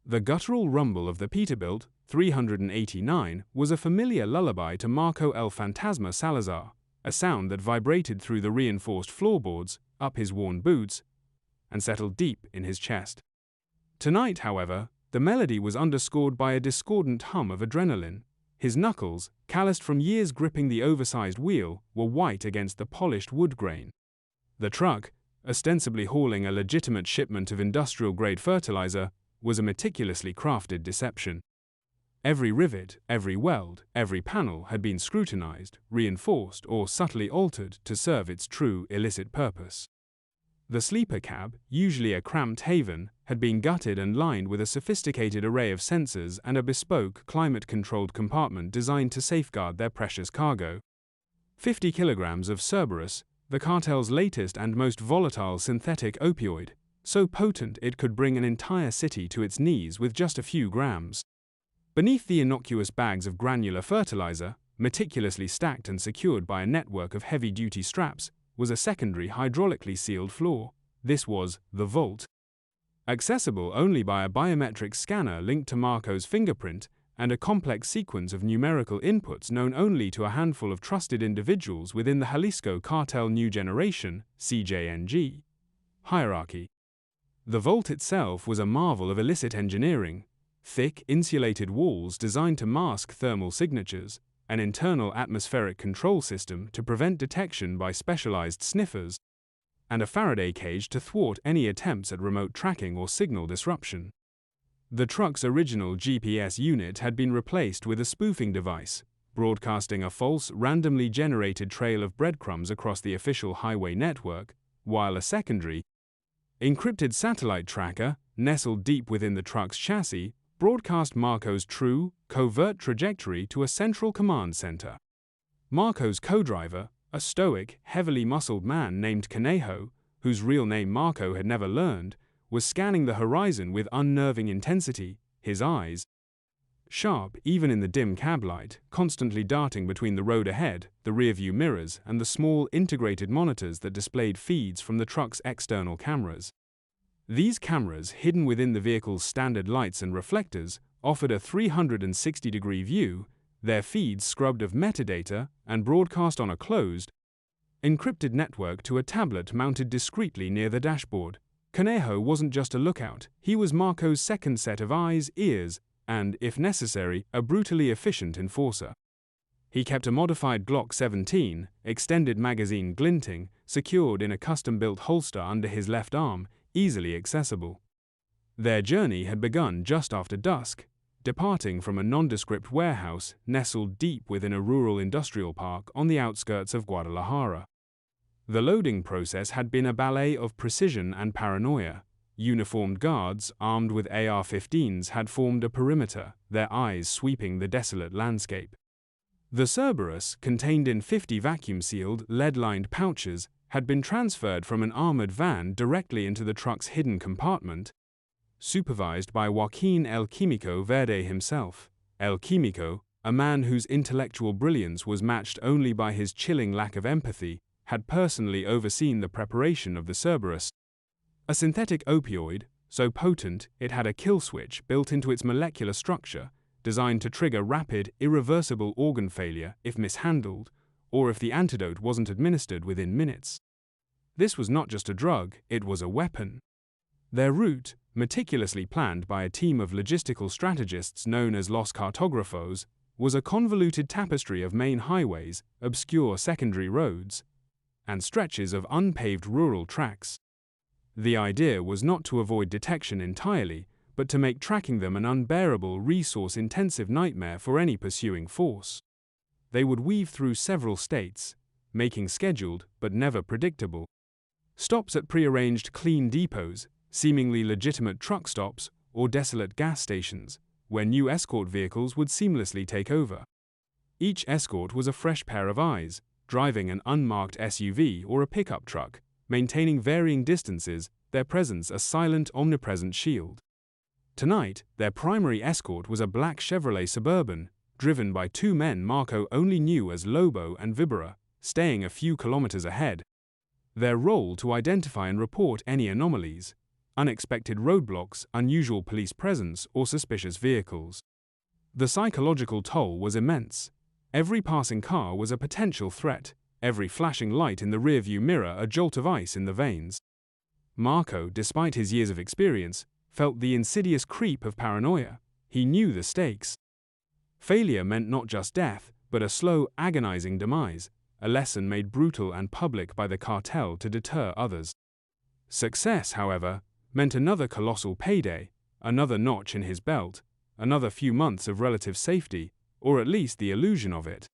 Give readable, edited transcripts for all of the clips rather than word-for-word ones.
The guttural rumble of the Peterbilt 389 was a familiar lullaby to Marco el Fantasma Salazar, a sound that vibrated through the reinforced floorboards, up his worn boots, and settled deep in his chest. Tonight, however, the melody was underscored by a discordant hum of adrenaline. His knuckles, calloused from years gripping the oversized wheel, were white against the polished wood grain. The truck, ostensibly hauling a legitimate shipment of industrial-grade fertilizer, was a meticulously crafted deception. Every rivet, every weld, every panel had been scrutinized, reinforced, or subtly altered to serve its true illicit purpose. The sleeper cab, usually a cramped haven, had been gutted and lined with a sophisticated array of sensors and a bespoke, climate-controlled compartment designed to safeguard their precious cargo. 50 kilograms of Cerberus, the cartel's latest and most volatile synthetic opioid, so potent it could bring an entire city to its knees with just a few grams. Beneath the innocuous bags of granular fertilizer, meticulously stacked and secured by a network of heavy-duty straps, was a secondary hydraulically sealed floor. This was the vault. Accessible only by a biometric scanner linked to Marco's fingerprint and a complex sequence of numerical inputs known only to a handful of trusted individuals within the Jalisco Cartel New Generation (CJNG) hierarchy. The vault itself was a marvel of illicit engineering. Thick, insulated walls designed to mask thermal signatures, an internal atmospheric control system to prevent detection by specialized sniffers, and a Faraday cage to thwart any attempts at remote tracking or signal disruption. The truck's original GPS unit had been replaced with a spoofing device, broadcasting a false, randomly generated trail of breadcrumbs across the official highway network, while a secondary, encrypted satellite tracker, nestled deep within the truck's chassis, broadcast Marco's true, covert trajectory to a central command center. Marco's co-driver, a stoic, heavily muscled man named Conejo, whose real name Marco had never learned, was scanning the horizon with unnerving intensity, his eyes, sharp even in the dim cab light, constantly darting between the road ahead, the rearview mirrors, and the small integrated monitors that displayed feeds from the truck's external cameras. These cameras, hidden within the vehicle's standard lights and reflectors, offered a 360-degree view, their feeds scrubbed of metadata and broadcast on a closed, encrypted network to a tablet mounted discreetly near the dashboard. Conejo wasn't just a lookout, he was Marco's second set of eyes, ears, and, if necessary, a brutally efficient enforcer. He kept a modified Glock 17, extended magazine glinting, secured in a custom-built holster under his left arm, easily accessible. Their journey had begun just after dusk, departing from a nondescript warehouse nestled deep within a rural industrial park on the outskirts of Guadalajara. The loading process had been a ballet of precision and paranoia. Uniformed guards, armed with AR-15s, had formed a perimeter, their eyes sweeping the desolate landscape. The Cerberus, contained in 50 vacuum-sealed, lead-lined pouches, had been transferred from an armored van directly into the truck's hidden compartment, supervised by Joaquin El Químico Verde himself. El Químico, a man whose intellectual brilliance was matched only by his chilling lack of empathy, had personally overseen the preparation of the Cerberus, a synthetic opioid, so potent it had a kill switch built into its molecular structure, designed to trigger rapid, irreversible organ failure if mishandled, or if the antidote wasn't administered within minutes. This was not just a drug, it was a weapon. Their route, meticulously planned by a team of logistical strategists known as Los Cartógrafos, was a convoluted tapestry of main highways, obscure secondary roads, and stretches of unpaved rural tracks. The idea was not to avoid detection entirely, but to make tracking them an unbearable, resource-intensive nightmare for any pursuing force. They would weave through several states, making scheduled but never predictable stops at prearranged clean depots, seemingly legitimate truck stops, or desolate gas stations, where new escort vehicles would seamlessly take over. Each escort was a fresh pair of eyes, driving an unmarked SUV or a pickup truck, maintaining varying distances, their presence a silent, omnipresent shield. Tonight, their primary escort was a black Chevrolet Suburban, driven by two men Marco only knew as Lobo and Vibera, staying a few kilometers ahead. Their role to identify and report any anomalies, unexpected roadblocks, unusual police presence, or suspicious vehicles. The psychological toll was immense. Every passing car was a potential threat, every flashing light in the rearview mirror a jolt of ice in the veins. Marco, despite his years of experience, felt the insidious creep of paranoia. He knew the stakes. Failure meant not just death, but a slow, agonizing demise, a lesson made brutal and public by the cartel to deter others. Success, however, meant another colossal payday, another notch in his belt, another few months of relative safety, or at least the illusion of it.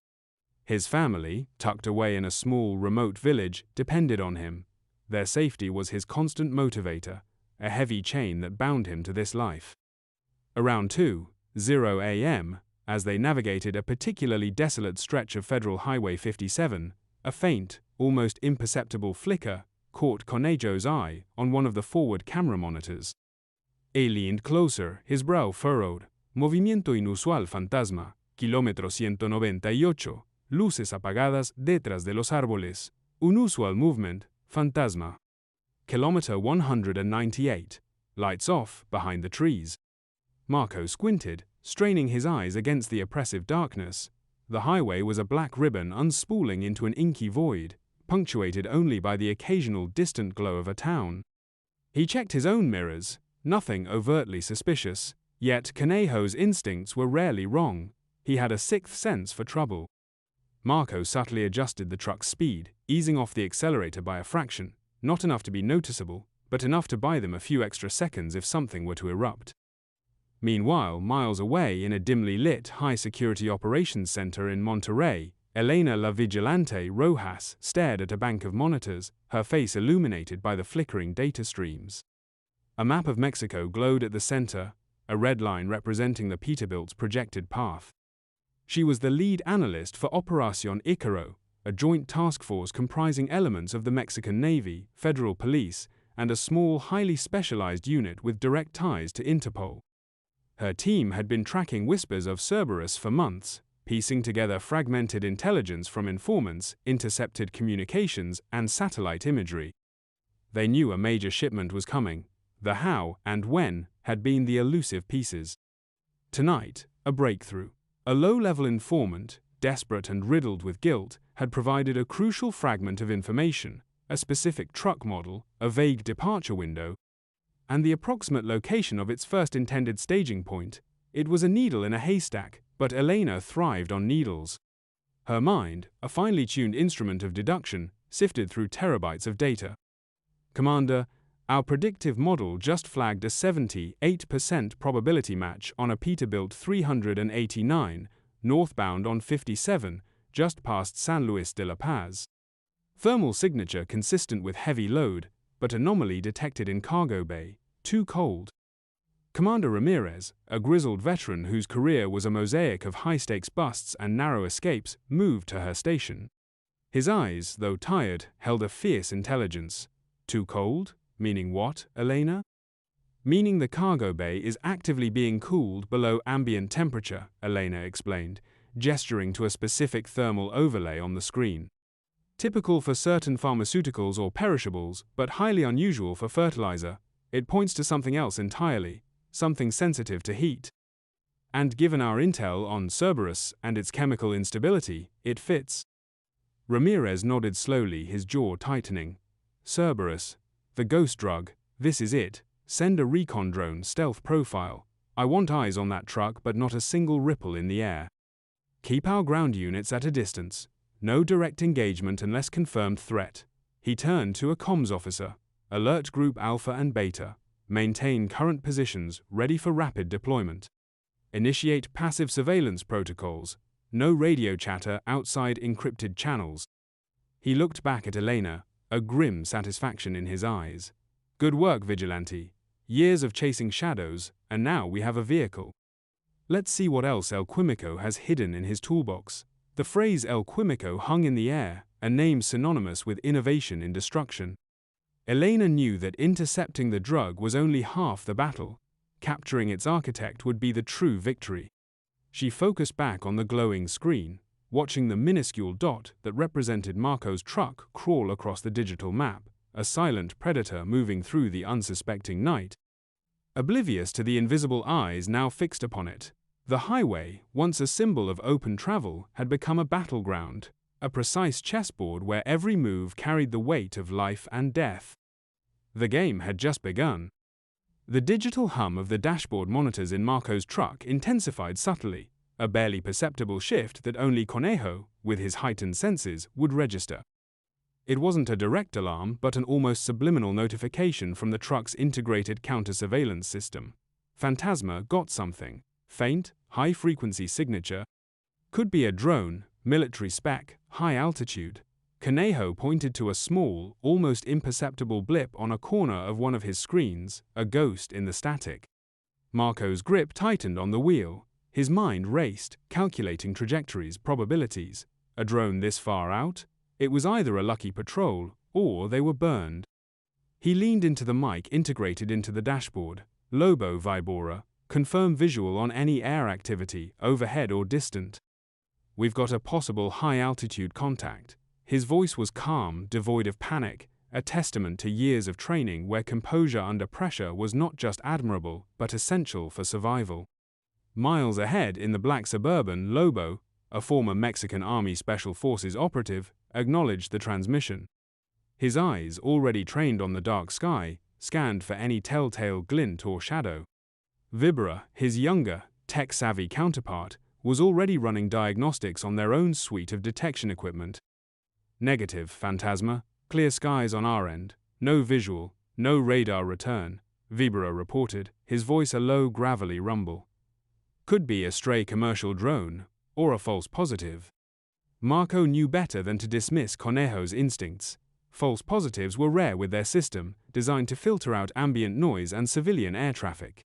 His family, tucked away in a small, remote village, depended on him. Their safety was his constant motivator, a heavy chain that bound him to this life. Around 2:00 a.m., as they navigated a particularly desolate stretch of Federal Highway 57, a faint, almost imperceptible flicker caught Conejo's eye on one of the forward camera monitors. He leaned closer, his brow furrowed. Movimiento inusual Fantasma, kilómetro 198, luces apagadas detrás de los árboles. Unusual movement, Fantasma. Kilometer 198. Lights off, behind the trees. Marco squinted, straining his eyes against the oppressive darkness. The highway was a black ribbon unspooling into an inky void, punctuated only by the occasional distant glow of a town. He checked his own mirrors, nothing overtly suspicious, yet Conejo's instincts were rarely wrong. He had a sixth sense for trouble. Marco subtly adjusted the truck's speed, easing off the accelerator by a fraction, not enough to be noticeable, but enough to buy them a few extra seconds if something were to erupt. Meanwhile, miles away in a dimly lit high-security operations center in Monterrey, Elena La Vigilante Rojas stared at a bank of monitors, her face illuminated by the flickering data streams. A map of Mexico glowed at the center, a red line representing the Peterbilt's projected path. She was the lead analyst for Operación Ícaro, a joint task force comprising elements of the Mexican Navy, Federal Police, and a small, highly specialized unit with direct ties to Interpol. Her team had been tracking whispers of Cerberus for months, piecing together fragmented intelligence from informants, intercepted communications, and satellite imagery. They knew a major shipment was coming. The how and when had been the elusive pieces. Tonight, a breakthrough. A low-level informant, desperate and riddled with guilt, had provided a crucial fragment of information, a specific truck model, a vague departure window, and the approximate location of its first intended staging point. It was a needle in a haystack, but Elena thrived on needles. Her mind, a finely tuned instrument of deduction, sifted through terabytes of data. Commander, our predictive model just flagged a 78% probability match on a Peterbilt 389, northbound on 57, just past San Luis de la Paz. Thermal signature consistent with heavy load, but anomaly detected in cargo bay, too cold. Commander Ramirez, a grizzled veteran whose career was a mosaic of high-stakes busts and narrow escapes, moved to her station. His eyes, though tired, held a fierce intelligence. Too cold? Meaning what, Elena? Meaning the cargo bay is actively being cooled below ambient temperature, Elena explained, gesturing to a specific thermal overlay on the screen. Typical for certain pharmaceuticals or perishables, but highly unusual for fertilizer, it points to something else entirely, something sensitive to heat. And given our intel on Cerberus and its chemical instability, it fits. Ramirez nodded slowly, his jaw tightening. Cerberus. The ghost drug, this is it. Send a recon drone, stealth profile. I want eyes on that truck but not a single ripple in the air. Keep our ground units at a distance. No direct engagement unless confirmed threat. He turned to a comms officer. Alert Group Alpha and Beta. Maintain current positions, ready for rapid deployment. Initiate passive surveillance protocols. No radio chatter outside encrypted channels. He looked back at Elena, a grim satisfaction in his eyes. Good work, Vigilante. Years of chasing shadows, and now we have a vehicle. Let's see what else El Quimico has hidden in his toolbox. The phrase El Quimico hung in the air, a name synonymous with innovation in destruction. Elena knew that intercepting the drug was only half the battle. Capturing its architect would be the true victory. She focused back on the glowing screen, watching the minuscule dot that represented Marco's truck crawl across the digital map, a silent predator moving through the unsuspecting night. Oblivious to the invisible eyes now fixed upon it, the highway, once a symbol of open travel, had become a battleground, a precise chessboard where every move carried the weight of life and death. The game had just begun. The digital hum of the dashboard monitors in Marco's truck intensified subtly, a barely perceptible shift that only Conejo, with his heightened senses, would register. It wasn't a direct alarm, but an almost subliminal notification from the truck's integrated counter-surveillance system. Fantasma got something. Faint, high-frequency signature. Could be a drone, military spec, high altitude. Conejo pointed to a small, almost imperceptible blip on a corner of one of his screens, a ghost in the static. Marco's grip tightened on the wheel. His mind raced, calculating trajectories, probabilities. A drone this far out? It was either a lucky patrol, or they were burned. He leaned into the mic integrated into the dashboard. Lobo Vibora, confirm visual on any air activity, overhead or distant. We've got a possible high-altitude contact. His voice was calm, devoid of panic, a testament to years of training where composure under pressure was not just admirable, but essential for survival. Miles ahead in the black Suburban, Lobo, a former Mexican Army Special Forces operative, acknowledged the transmission. His eyes, already trained on the dark sky, scanned for any telltale glint or shadow. Vibra, his younger, tech-savvy counterpart, was already running diagnostics on their own suite of detection equipment. Negative, Fantasma. Clear skies on our end. No visual, no radar return, Vibra reported, his voice a low, gravelly rumble. Could be a stray commercial drone, or a false positive. Marco knew better than to dismiss Conejo's instincts. False positives were rare with their system, designed to filter out ambient noise and civilian air traffic.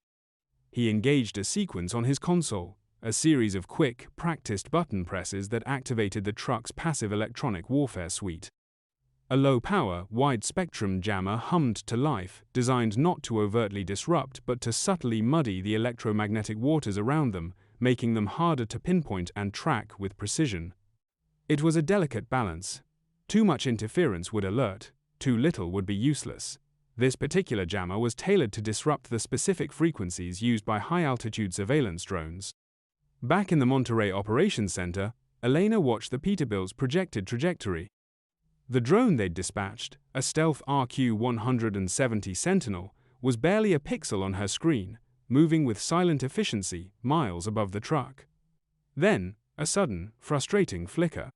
He engaged a sequence on his console, a series of quick, practiced button presses that activated the truck's passive electronic warfare suite. A low-power, wide-spectrum jammer hummed to life, designed not to overtly disrupt but to subtly muddy the electromagnetic waters around them, making them harder to pinpoint and track with precision. It was a delicate balance. Too much interference would alert, too little would be useless. This particular jammer was tailored to disrupt the specific frequencies used by high-altitude surveillance drones. Back in the Monterrey Operations Center, Elena watched the Peterbilt's projected trajectory. The drone they'd dispatched, a stealth RQ-170 Sentinel, was barely a pixel on her screen, moving with silent efficiency miles above the truck. Then, a sudden, frustrating flicker.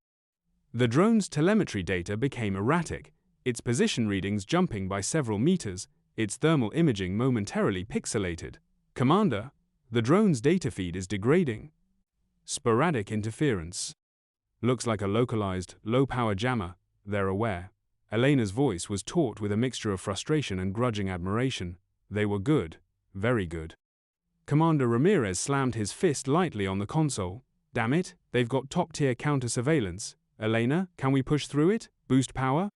The drone's telemetry data became erratic, its position readings jumping by several meters, its thermal imaging momentarily pixelated. Commander, the drone's data feed is degrading. Sporadic interference. Looks like a localized, low-power jammer, they're aware. Elena's voice was taut with a mixture of frustration and grudging admiration. They were good, very good. Commander Ramirez slammed his fist lightly on the console. Damn it, they've got top-tier counter-surveillance. Elena, can we push through it? Boost power?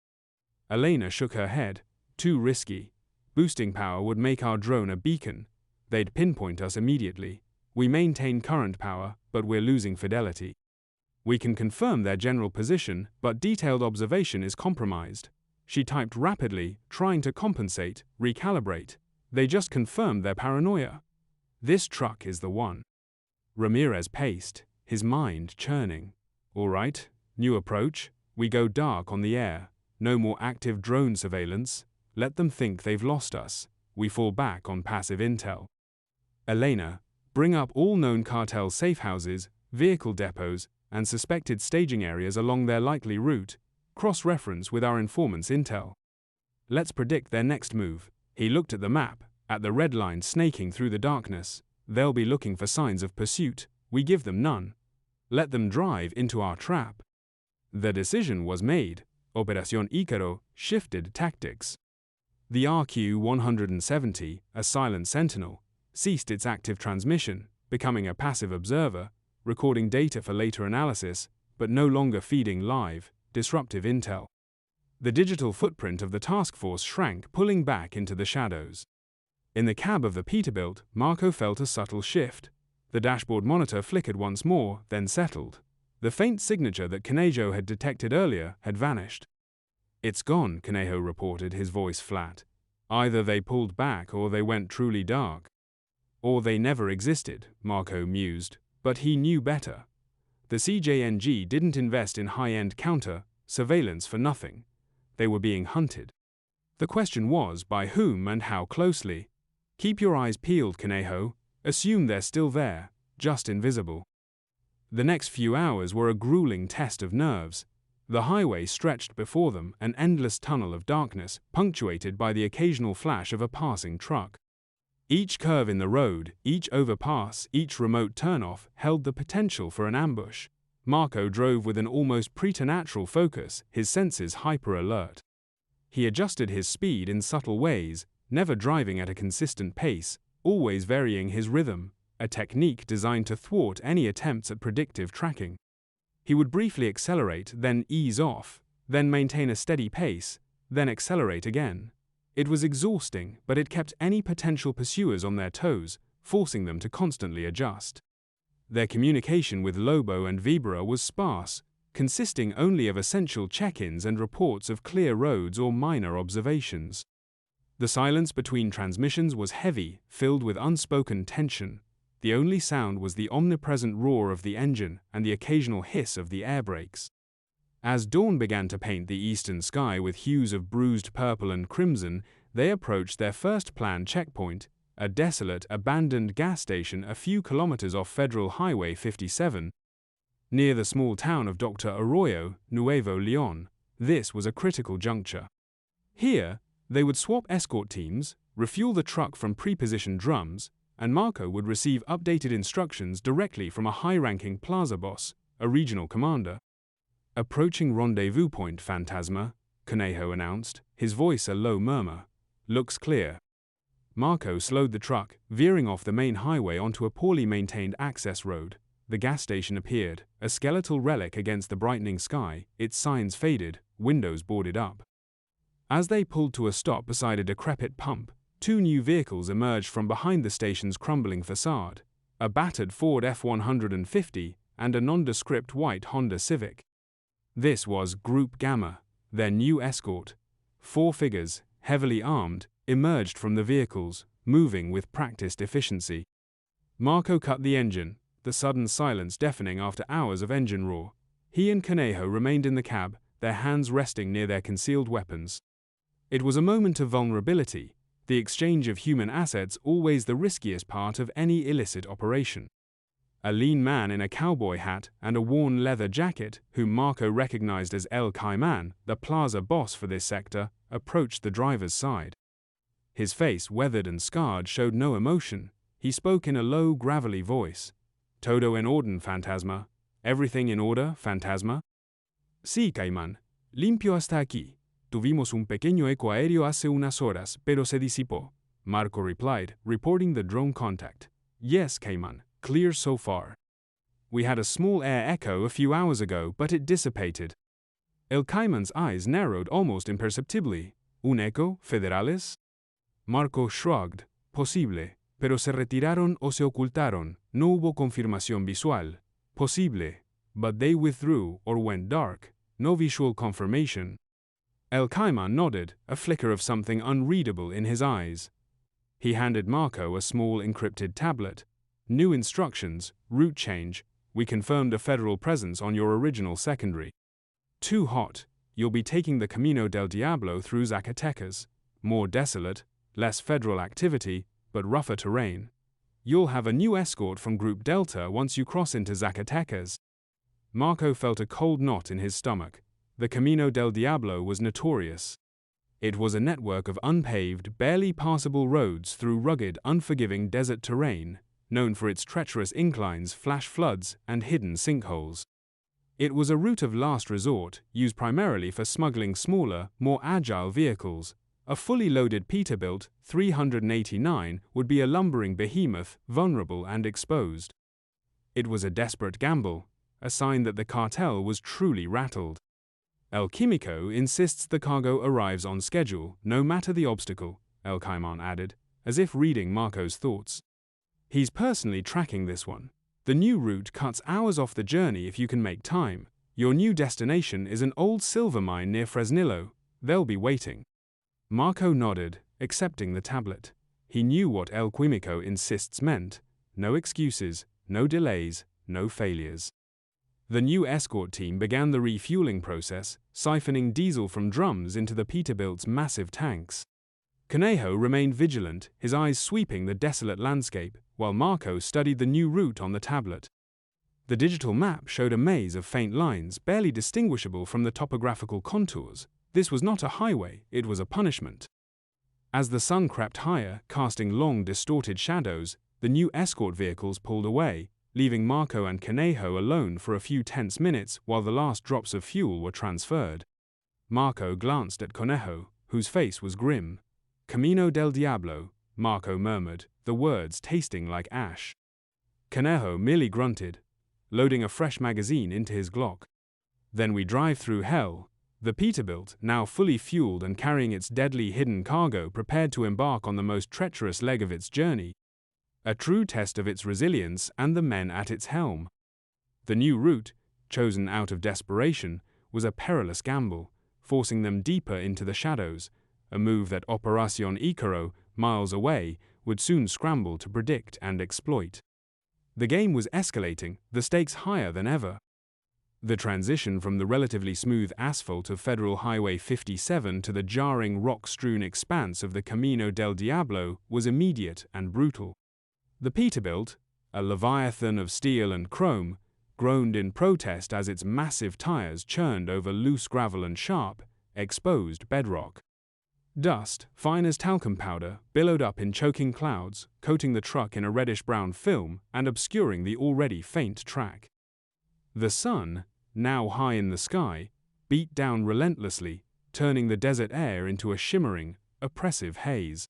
Elena shook her head. Too risky. Boosting power would make our drone a beacon. They'd pinpoint us immediately. We maintain current power, but we're losing fidelity. We can confirm their general position, but detailed observation is compromised. She typed rapidly, trying to compensate, recalibrate. They just confirmed their paranoia. This truck is the one. Ramirez paced, his mind churning. All right, new approach. We go dark on the air. No more active drone surveillance. Let them think they've lost us. We fall back on passive intel. Elena, bring up all known cartel safehouses, vehicle depots, and suspected staging areas along their likely route. Cross-reference with our informant's intel. Let's predict their next move. He looked at the map, at the red line snaking through the darkness. They'll be looking for signs of pursuit. We give them none. Let them drive into our trap. The decision was made. Operación Ícaro shifted tactics. The RQ-170, a silent sentinel, ceased its active transmission, becoming a passive observer, recording data for later analysis, but no longer feeding live, disruptive intel. The digital footprint of the task force shrank, pulling back into the shadows. In the cab of the Peterbilt, Marco felt a subtle shift. The dashboard monitor flickered once more, then settled. The faint signature that Conejo had detected earlier had vanished. It's gone, Conejo reported, his voice flat. Either they pulled back or they went truly dark. Or they never existed, Marco mused, but he knew better. The CJNG didn't invest in high-end counter-surveillance for nothing. They were being hunted. The question was, by whom and how closely? Keep your eyes peeled, Conejo. Assume they're still there, just invisible. The next few hours were a grueling test of nerves. The highway stretched before them, an endless tunnel of darkness, punctuated by the occasional flash of a passing truck. Each curve in the road, each overpass, each remote turnoff held the potential for an ambush. Marco drove with an almost preternatural focus, his senses hyper-alert. He adjusted his speed in subtle ways, never driving at a consistent pace, always varying his rhythm, a technique designed to thwart any attempts at predictive tracking. He would briefly accelerate, then ease off, then maintain a steady pace, then accelerate again. It was exhausting, but it kept any potential pursuers on their toes, forcing them to constantly adjust. Their communication with Lobo and Vibra was sparse, consisting only of essential check-ins and reports of clear roads or minor observations. The silence between transmissions was heavy, filled with unspoken tension. The only sound was the omnipresent roar of the engine and the occasional hiss of the air brakes. As dawn began to paint the eastern sky with hues of bruised purple and crimson, they approached their first planned checkpoint, a desolate, abandoned gas station a few kilometers off Federal Highway 57, near the small town of Dr. Arroyo, Nuevo Leon. This was a critical juncture. Here, they would swap escort teams, refuel the truck from pre-positioned drums, and Marco would receive updated instructions directly from a high-ranking plaza boss, a regional commander. Approaching rendezvous point, Fantasma, Conejo announced, his voice a low murmur. Looks clear. Marco slowed the truck, veering off the main highway onto a poorly maintained access road. The gas station appeared, a skeletal relic against the brightening sky, its signs faded, windows boarded up. As they pulled to a stop beside a decrepit pump, two new vehicles emerged from behind the station's crumbling facade, a battered Ford F-150 and a nondescript white Honda Civic. This was Group Gamma, their new escort. 4 figures, heavily armed, emerged from the vehicles, moving with practiced efficiency. Marco cut the engine, the sudden silence deafening after hours of engine roar. He and Conejo remained in the cab, their hands resting near their concealed weapons. It was a moment of vulnerability, the exchange of human assets always the riskiest part of any illicit operation. A lean man in a cowboy hat and a worn leather jacket, whom Marco recognized as El Caiman, the plaza boss for this sector, approached the driver's side. His face, weathered and scarred, showed no emotion. He spoke in a low, gravelly voice. Todo en orden, Fantasma. Everything in order, Fantasma? Sí, Caimán. Limpio hasta aquí. Tuvimos un pequeño eco aéreo hace unas horas, pero se disipó. Marco replied, reporting the drone contact. Yes, Caimán. Clear so far. We had a small air echo a few hours ago, but it dissipated. El Caiman's eyes narrowed almost imperceptibly. Un eco, federales? Marco shrugged. Posible. Pero se retiraron o se ocultaron. No hubo confirmación visual. Posible. But they withdrew or went dark. No visual confirmation. El Caiman nodded, a flicker of something unreadable in his eyes. He handed Marco a small encrypted tablet. New instructions, route change. We confirmed a federal presence on your original secondary. Too hot. You'll be taking the Camino del Diablo through Zacatecas. More desolate, less federal activity, but rougher terrain. You'll have a new escort from Group Delta once you cross into Zacatecas. Marco felt a cold knot in his stomach. The Camino del Diablo was notorious. It was a network of unpaved, barely passable roads through rugged, unforgiving desert terrain, known for its treacherous inclines, flash floods, and hidden sinkholes. It was a route of last resort, used primarily for smuggling smaller, more agile vehicles. A fully loaded Peterbilt 389 would be a lumbering behemoth, vulnerable and exposed. It was a desperate gamble, a sign that the cartel was truly rattled. El Químico insists the cargo arrives on schedule, no matter the obstacle, El Caiman added, as if reading Marco's thoughts. He's personally tracking this one. The new route cuts hours off the journey if you can make time. Your new destination is an old silver mine near Fresnillo. They'll be waiting. Marco nodded, accepting the tablet. He knew what El Quimico insists meant: no excuses, no delays, no failures. The new escort team began the refueling process, siphoning diesel from drums into the Peterbilt's massive tanks. Conejo remained vigilant, his eyes sweeping the desolate landscape, while Marco studied the new route on the tablet. The digital map showed a maze of faint lines, barely distinguishable from the topographical contours. This was not a highway, it was a punishment. As the sun crept higher, casting long, distorted shadows, the new escort vehicles pulled away, leaving Marco and Conejo alone for a few tense minutes while the last drops of fuel were transferred. Marco glanced at Conejo, whose face was grim. "Camino del Diablo," Marco murmured, the words tasting like ash. Conejo merely grunted, loading a fresh magazine into his Glock. "Then we drive through hell." The Peterbilt, now fully fueled and carrying its deadly hidden cargo, prepared to embark on the most treacherous leg of its journey, a true test of its resilience and the men at its helm. The new route, chosen out of desperation, was a perilous gamble, forcing them deeper into the shadows, a move that Operación Ícaro, miles away, would soon scramble to predict and exploit. The game was escalating, the stakes higher than ever. The transition from the relatively smooth asphalt of Federal Highway 57 to the jarring rock-strewn expanse of the Camino del Diablo was immediate and brutal. The Peterbilt, a leviathan of steel and chrome, groaned in protest as its massive tires churned over loose gravel and sharp, exposed bedrock. Dust, fine as talcum powder, billowed up in choking clouds, coating the truck in a reddish-brown film and obscuring the already faint track. The sun, now high in the sky, beat down relentlessly, turning the desert air into a shimmering, oppressive haze.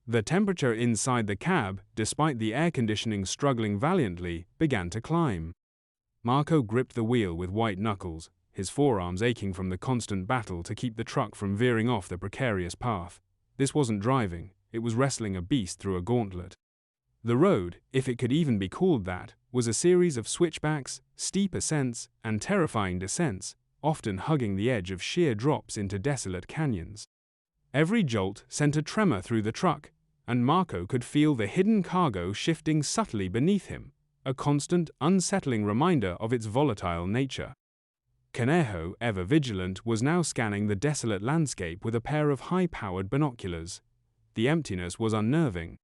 The temperature inside the cab, despite the air conditioning struggling valiantly, began to climb. Marco gripped the wheel with white knuckles, his forearms aching from the constant battle to keep the truck from veering off the precarious path. This wasn't driving, it was wrestling a beast through a gauntlet. The road, if it could even be called that, was a series of switchbacks, steep ascents, and terrifying descents, often hugging the edge of sheer drops into desolate canyons. Every jolt sent a tremor through the truck, and Marco could feel the hidden cargo shifting subtly beneath him, a constant, unsettling reminder of its volatile nature. Conejo, ever vigilant, was now scanning the desolate landscape with a pair of high-powered binoculars. The emptiness was unnerving.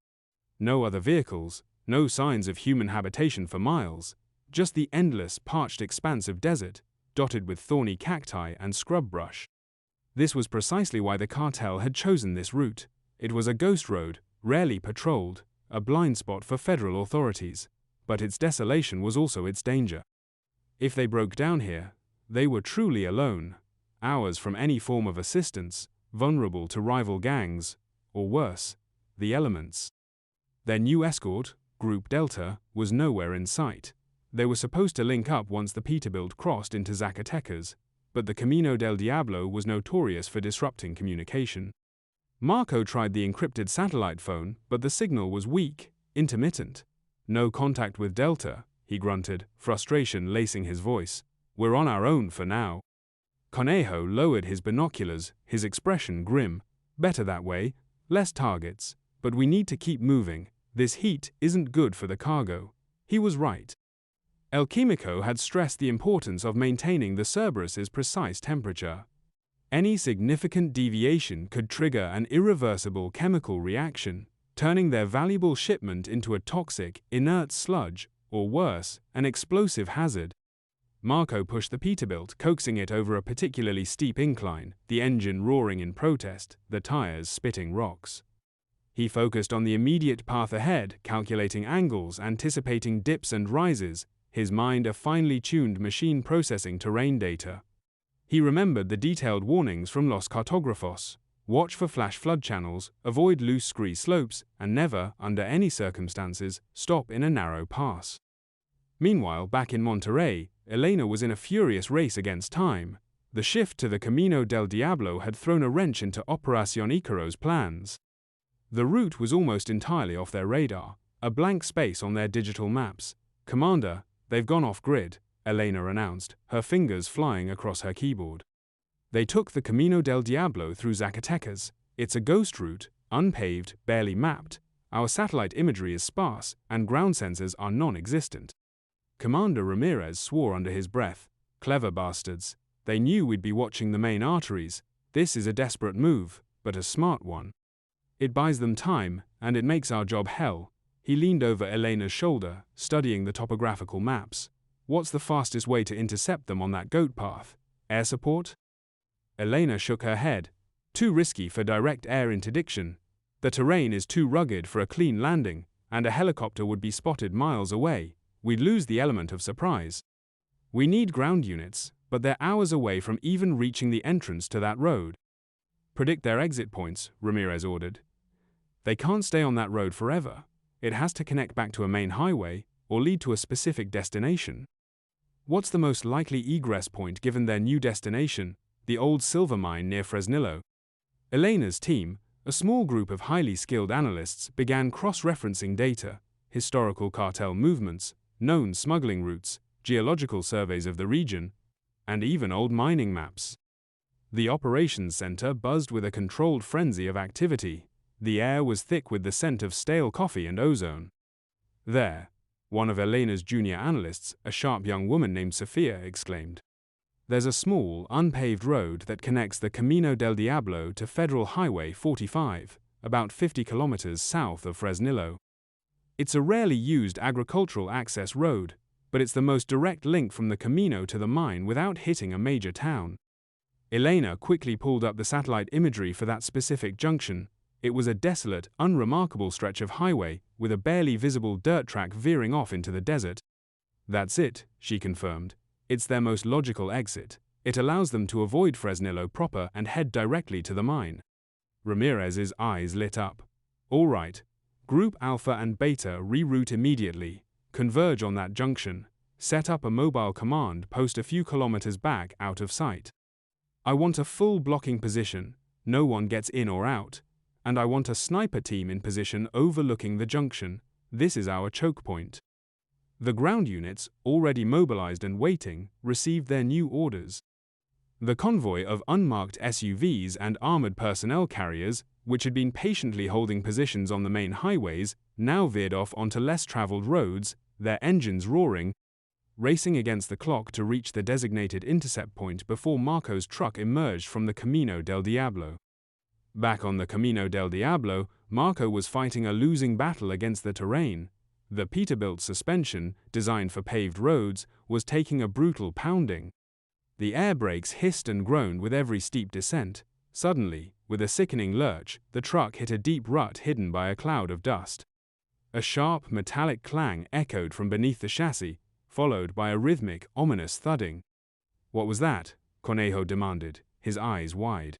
No other vehicles, no signs of human habitation for miles, just the endless, parched expanse of desert, dotted with thorny cacti and scrub brush. This was precisely why the cartel had chosen this route. It was a ghost road, rarely patrolled, a blind spot for federal authorities. But its desolation was also its danger. If they broke down here, they were truly alone, hours from any form of assistance, vulnerable to rival gangs, or worse, the elements. Their new escort, Group Delta, was nowhere in sight. They were supposed to link up once the Peterbilt crossed into Zacatecas, but the Camino del Diablo was notorious for disrupting communication. Marco tried the encrypted satellite phone, but the signal was weak, intermittent. "No contact with Delta," he grunted, frustration lacing his voice. "We're on our own for now." Conejo lowered his binoculars, his expression grim. "Better that way, less targets, but we need to keep moving. This heat isn't good for the cargo." He was right. El Quimico had stressed the importance of maintaining the Cerberus's precise temperature. Any significant deviation could trigger an irreversible chemical reaction, turning their valuable shipment into a toxic, inert sludge, or worse, an explosive hazard. Marco pushed the Peterbilt, coaxing it over a particularly steep incline, the engine roaring in protest, the tires spitting rocks. He focused on the immediate path ahead, calculating angles, anticipating dips and rises, his mind a finely tuned machine processing terrain data. He remembered the detailed warnings from Los Cartógrafos. Watch for flash flood channels, avoid loose scree slopes, and never, under any circumstances, stop in a narrow pass. Meanwhile, back in Monterrey, Elena was in a furious race against time. The shift to the Camino del Diablo had thrown a wrench into Operación Ícaro's plans. The route was almost entirely off their radar, a blank space on their digital maps. "Commander, they've gone off-grid," Elena announced, her fingers flying across her keyboard. They took the Camino del Diablo through Zacatecas. It's a ghost route, unpaved, barely mapped. Our satellite imagery is sparse, and ground sensors are non-existent. Commander Ramirez swore under his breath. Clever bastards. They knew we'd be watching the main arteries. This is a desperate move, but a smart one. It buys them time, and it makes our job hell. He leaned over Elena's shoulder, studying the topographical maps. What's the fastest way to intercept them on that goat path? Air support? Elena shook her head. Too risky for direct air interdiction. The terrain is too rugged for a clean landing, and a helicopter would be spotted miles away. We'd lose the element of surprise. We need ground units, but they're hours away from even reaching the entrance to that road. Predict their exit points, Ramirez ordered. They can't stay on that road forever. It has to connect back to a main highway, or lead to a specific destination. What's the most likely egress point given their new destination, the old silver mine near Fresnillo? Elena's team, a small group of highly skilled analysts, began cross-referencing data, historical cartel movements, known smuggling routes, geological surveys of the region, and even old mining maps. The operations center buzzed with a controlled frenzy of activity. The air was thick with the scent of stale coffee and ozone. There, one of Elena's junior analysts, a sharp young woman named Sophia, exclaimed. There's a small, unpaved road that connects the Camino del Diablo to Federal Highway 45, about 50 kilometers south of Fresnillo. It's a rarely used agricultural access road, but it's the most direct link from the Camino to the mine without hitting a major town. Elena quickly pulled up the satellite imagery for that specific junction. It was a desolate, unremarkable stretch of highway, with a barely visible dirt track veering off into the desert. That's it, she confirmed. It's their most logical exit. It allows them to avoid Fresnillo proper and head directly to the mine. Ramirez's eyes lit up. All right. Group Alpha and Beta reroute immediately. Converge on that junction. Set up a mobile command post a few kilometers back out of sight. I want a full blocking position. No one gets in or out. And I want a sniper team in position overlooking the junction. This is our choke point. The ground units, already mobilized and waiting, received their new orders. The convoy of unmarked SUVs and armored personnel carriers, which had been patiently holding positions on the main highways, now veered off onto less traveled roads, their engines roaring, racing against the clock to reach the designated intercept point before Marco's truck emerged from the Camino del Diablo. Back on the Camino del Diablo, Marco was fighting a losing battle against the terrain. The Peterbilt suspension, designed for paved roads, was taking a brutal pounding. The air brakes hissed and groaned with every steep descent. Suddenly, with a sickening lurch, the truck hit a deep rut hidden by a cloud of dust. A sharp, metallic clang echoed from beneath the chassis, followed by a rhythmic, ominous thudding. What was that? Conejo demanded, his eyes wide.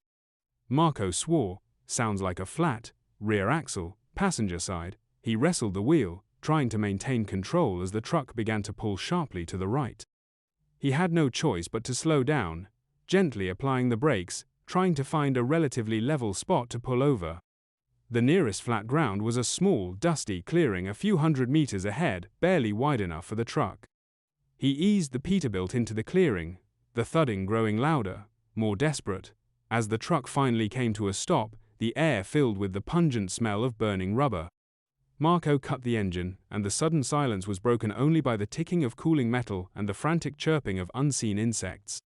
Marco swore. Sounds like a flat, rear axle, passenger side. He wrestled the wheel, trying to maintain control as the truck began to pull sharply to the right. He had no choice but to slow down, gently applying the brakes, trying to find a relatively level spot to pull over. The nearest flat ground was a small, dusty clearing a few hundred meters ahead, barely wide enough for the truck. He eased the Peterbilt into the clearing, the thudding growing louder, more desperate. As the truck finally came to a stop, the air filled with the pungent smell of burning rubber. Marco cut the engine, and the sudden silence was broken only by the ticking of cooling metal and the frantic chirping of unseen insects.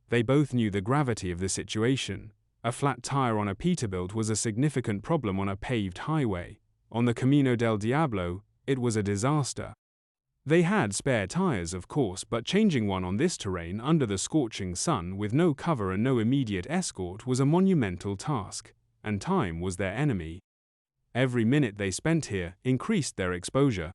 They both knew the gravity of the situation. A flat tire on a Peterbilt was a significant problem on a paved highway. On the Camino del Diablo, it was a disaster. They had spare tires, of course, but changing one on this terrain under the scorching sun with no cover and no immediate escort was a monumental task, and time was their enemy. Every minute they spent here increased their exposure.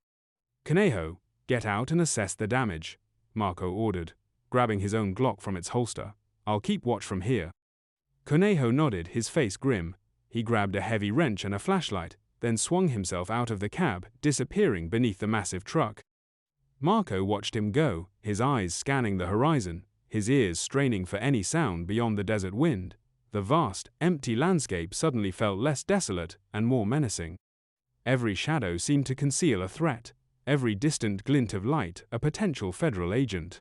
Conejo, get out and assess the damage, Marco ordered, grabbing his own Glock from its holster. I'll keep watch from here. Conejo nodded, his face grim. He grabbed a heavy wrench and a flashlight, then swung himself out of the cab, disappearing beneath the massive truck. Marco watched him go, his eyes scanning the horizon, his ears straining for any sound beyond the desert wind. The vast, empty landscape suddenly felt less desolate and more menacing. Every shadow seemed to conceal a threat, every distant glint of light a potential federal agent.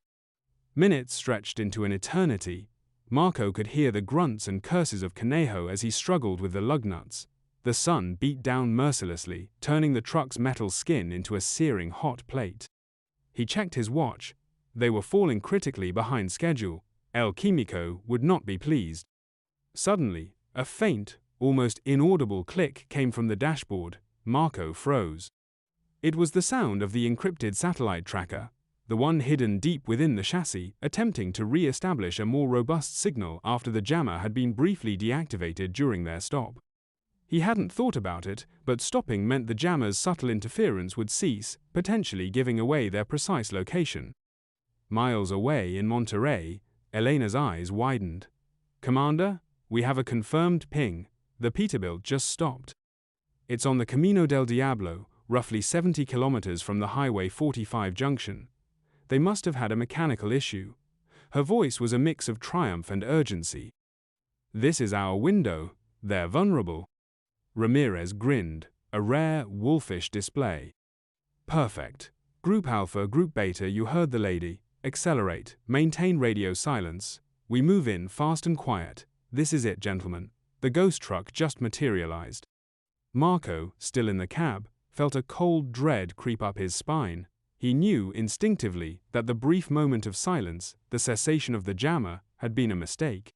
Minutes stretched into an eternity. Marco could hear the grunts and curses of Conejo as he struggled with the lug nuts. The sun beat down mercilessly, turning the truck's metal skin into a searing hot plate. He checked his watch. They were falling critically behind schedule. El Químico would not be pleased. Suddenly, a faint, almost inaudible click came from the dashboard. Marco froze. It was the sound of the encrypted satellite tracker, the one hidden deep within the chassis, attempting to re-establish a more robust signal after the jammer had been briefly deactivated during their stop. He hadn't thought about it, but stopping meant the jammer's subtle interference would cease, potentially giving away their precise location. Miles away in Monterrey, Elena's eyes widened. "Commander, we have a confirmed ping. The Peterbilt just stopped. It's on the Camino del Diablo, roughly 70 kilometers from the Highway 45 junction. They must have had a mechanical issue." Her voice was a mix of triumph and urgency. "This is our window. They're vulnerable." Ramirez grinned, a rare, wolfish display. "Perfect. Group Alpha, Group Beta, you heard the lady. Accelerate, maintain radio silence. We move in fast and quiet. This is it, gentlemen. The ghost truck just materialized." Marco, still in the cab, felt a cold dread creep up his spine. He knew instinctively that the brief moment of silence, the cessation of the jammer, had been a mistake.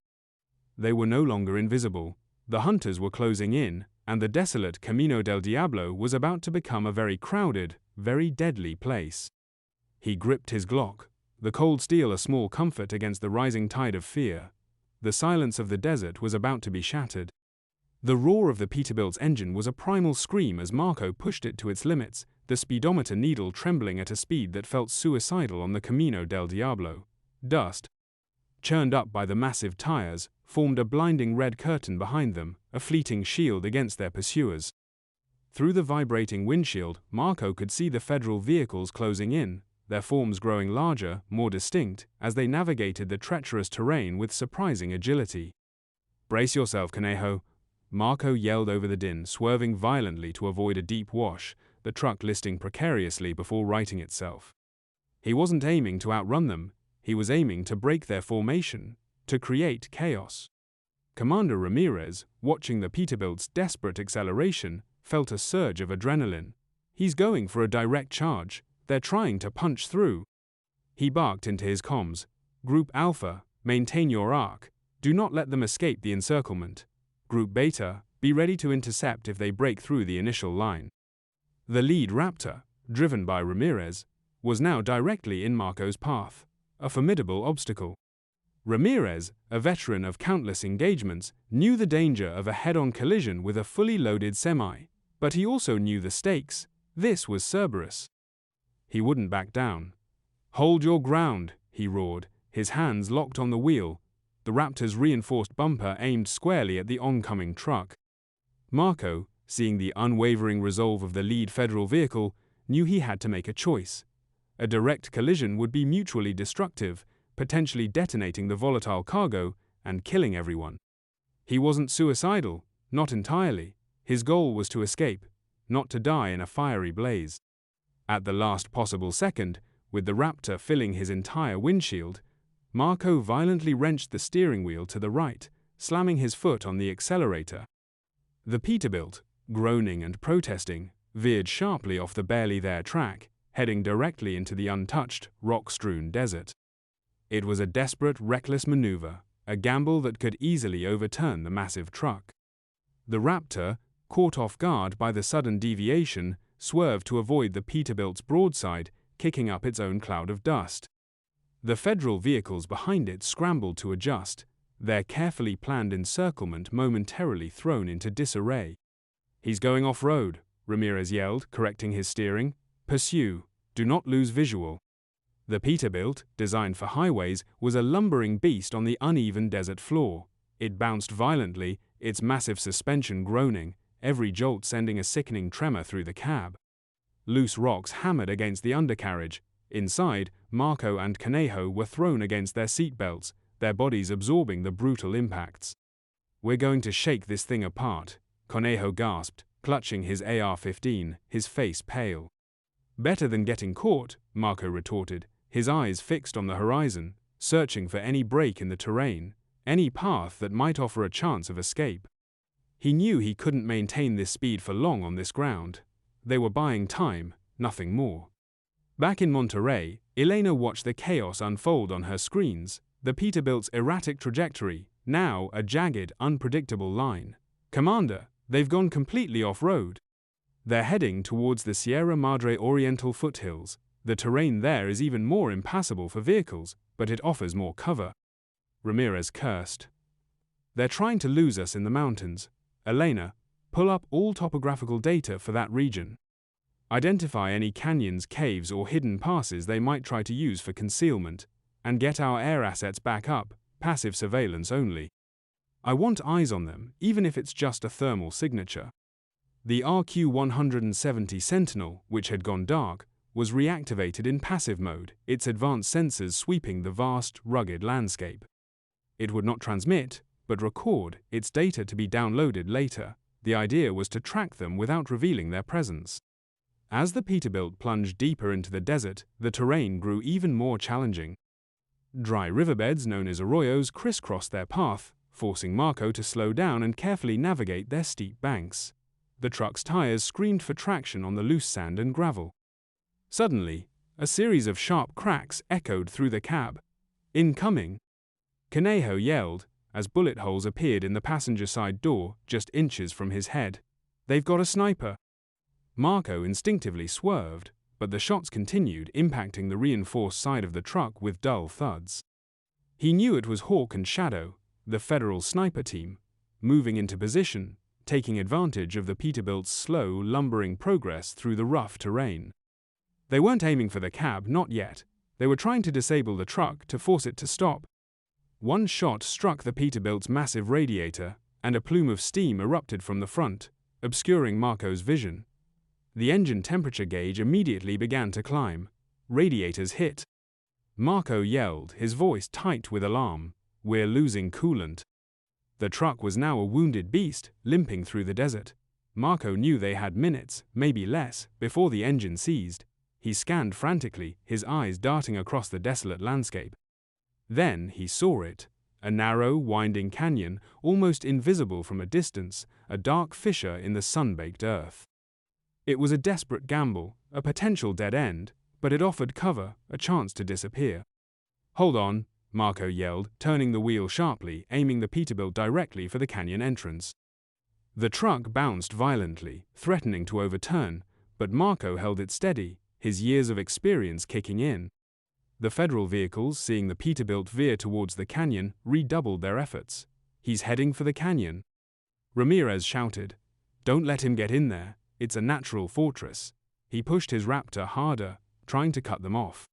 They were no longer invisible. The hunters were closing in, and the desolate Camino del Diablo was about to become a very crowded, very deadly place. He gripped his Glock, the cold steel a small comfort against the rising tide of fear. The silence of the desert was about to be shattered. The roar of the Peterbilt's engine was a primal scream as Marco pushed it to its limits, the speedometer needle trembling at a speed that felt suicidal on the Camino del Diablo. Dust, churned up by the massive tires, formed a blinding red curtain behind them, a fleeting shield against their pursuers. Through the vibrating windshield, Marco could see the federal vehicles closing in, their forms growing larger, more distinct, as they navigated the treacherous terrain with surprising agility. "Brace yourself, Conejo," Marco yelled over the din, swerving violently to avoid a deep wash, the truck listing precariously before righting itself. He wasn't aiming to outrun them, he was aiming to break their formation, to create chaos. Commander Ramirez, watching the Peterbilt's desperate acceleration, felt a surge of adrenaline. He's going for a direct charge. They're trying to punch through. He barked into his comms. "Group Alpha, maintain your arc. Do not let them escape the encirclement. Group Beta, be ready to intercept if they break through the initial line." The lead Raptor, driven by Ramirez, was now directly in Marco's path, a formidable obstacle. Ramirez, a veteran of countless engagements, knew the danger of a head-on collision with a fully loaded semi, but he also knew the stakes. This was Cerberus. He wouldn't back down. "Hold your ground," he roared, his hands locked on the wheel, the Raptor's reinforced bumper aimed squarely at the oncoming truck. Marco, seeing the unwavering resolve of the lead federal vehicle, knew he had to make a choice. A direct collision would be mutually destructive, potentially detonating the volatile cargo and killing everyone. He wasn't suicidal, not entirely. His goal was to escape, not to die in a fiery blaze. At the last possible second, with the Raptor filling his entire windshield, Marco violently wrenched the steering wheel to the right, slamming his foot on the accelerator. The Peterbilt, groaning and protesting, veered sharply off the barely there track, heading directly into the untouched, rock-strewn desert. It was a desperate, reckless maneuver, a gamble that could easily overturn the massive truck. The Raptor, caught off guard by the sudden deviation, swerved to avoid the Peterbilt's broadside, kicking up its own cloud of dust. The federal vehicles behind it scrambled to adjust, their carefully planned encirclement momentarily thrown into disarray. "He's going off-road," Ramirez yelled, correcting his steering. "Pursue. Do not lose visual." The Peterbilt, designed for highways, was a lumbering beast on the uneven desert floor. It bounced violently, its massive suspension groaning, every jolt sending a sickening tremor through the cab. Loose rocks hammered against the undercarriage. Inside, Marco and Conejo were thrown against their seatbelts, their bodies absorbing the brutal impacts. "We're going to shake this thing apart," Conejo gasped, clutching his AR-15, his face pale. "Better than getting caught," Marco retorted, his eyes fixed on the horizon, searching for any break in the terrain. any path that might offer a chance of escape. He knew he couldn't maintain this speed for long on this ground. They were buying time, nothing more. Back in Monterrey, Elena watched the chaos unfold on her screens, the Peterbilt's erratic trajectory, now a jagged, unpredictable line. "Commander, they've gone completely off-road. They're heading towards the Sierra Madre Oriental foothills. The terrain there is even more impassable for vehicles, but it offers more cover." Ramirez cursed. "They're trying to lose us in the mountains. Elena, pull up all topographical data for that region. Identify any canyons, caves, or hidden passes they might try to use for concealment, and get our air assets back up, passive surveillance only. I want eyes on them, even if it's just a thermal signature." The RQ-170 Sentinel, which had gone dark, was reactivated in passive mode, its advanced sensors sweeping the vast, rugged landscape. It would not transmit, but record its data to be downloaded later. The idea was to track them without revealing their presence. As the Peterbilt plunged deeper into the desert, the terrain grew even more challenging. Dry riverbeds known as arroyos crisscrossed their path, forcing Marco to slow down and carefully navigate their steep banks. The truck's tires screamed for traction on the loose sand and gravel. Suddenly, a series of sharp cracks echoed through the cab. "Incoming!" Conejo yelled, as bullet holes appeared in the passenger side door just inches from his head. "They've got a sniper!" Marco instinctively swerved, but the shots continued, impacting the reinforced side of the truck with dull thuds. He knew it was Hawk and Shadow, the Federal sniper team, moving into position, taking advantage of the Peterbilt's slow, lumbering progress through the rough terrain. They weren't aiming for the cab, not yet. They were trying to disable the truck to force it to stop. One shot struck the Peterbilt's massive radiator, and a plume of steam erupted from the front, obscuring Marco's vision. The engine temperature gauge immediately began to climb. Radiators hit. Marco yelled, his voice tight with alarm. "We're losing coolant." The truck was now a wounded beast, limping through the desert. Marco knew they had minutes, maybe less, before the engine seized. He scanned frantically, his eyes darting across the desolate landscape. Then he saw it. A narrow, winding canyon, almost invisible from a distance, a dark fissure in the sun-baked earth. It was a desperate gamble, a potential dead end, but it offered cover, a chance to disappear. "Hold on," Marco yelled, turning the wheel sharply, aiming the Peterbilt directly for the canyon entrance. The truck bounced violently, threatening to overturn, but Marco held it steady, his years of experience kicking in. The Federal vehicles, seeing the Peterbilt veer towards the canyon, redoubled their efforts. "He's heading for the canyon." Ramirez shouted, "Don't let him get in there. It's a natural fortress." He pushed his Raptor harder, trying to cut them off.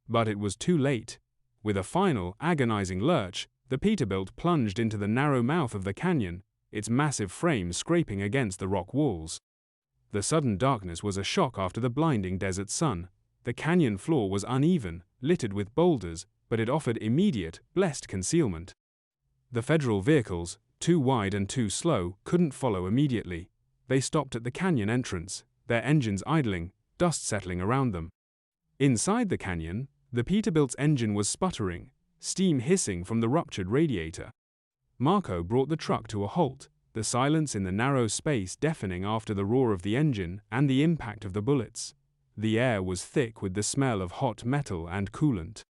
But it was too late. With a final, agonizing lurch, the Peterbilt plunged into the narrow mouth of the canyon, its massive frame scraping against the rock walls. The sudden darkness was a shock after the blinding desert sun. The canyon floor was uneven, littered with boulders, but it offered immediate, blessed concealment. The Federal vehicles, too wide and too slow, couldn't follow immediately. They stopped at the canyon entrance, their engines idling, dust settling around them. Inside the canyon, the Peterbilt's engine was sputtering, steam hissing from the ruptured radiator. Marco brought the truck to a halt, the silence in the narrow space deafening after the roar of the engine and the impact of the bullets. The air was thick with the smell of hot metal and coolant.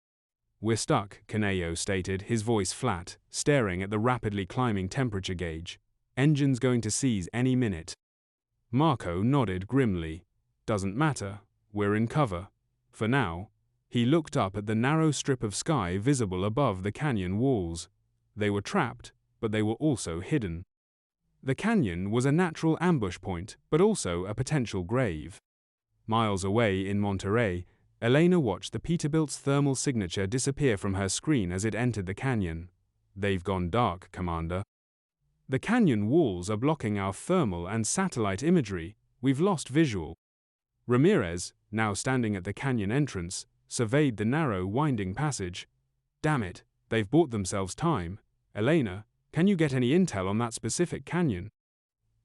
"We're stuck," Conejo stated, his voice flat, staring at the rapidly climbing temperature gauge. "Engine's going to seize any minute." Marco nodded grimly. "Doesn't matter. We're in cover. For now." He looked up at the narrow strip of sky visible above the canyon walls. They were trapped, but they were also hidden. The canyon was a natural ambush point, but also a potential grave. Miles away in Monterrey, Elena watched the Peterbilt's thermal signature disappear from her screen as it entered the canyon. "They've gone dark, Commander. The canyon walls are blocking our thermal and satellite imagery. We've lost visual." Ramirez, now standing at the canyon entrance, surveyed the narrow, winding passage. "Damn it, they've bought themselves time. Elena, can you get any intel on that specific canyon?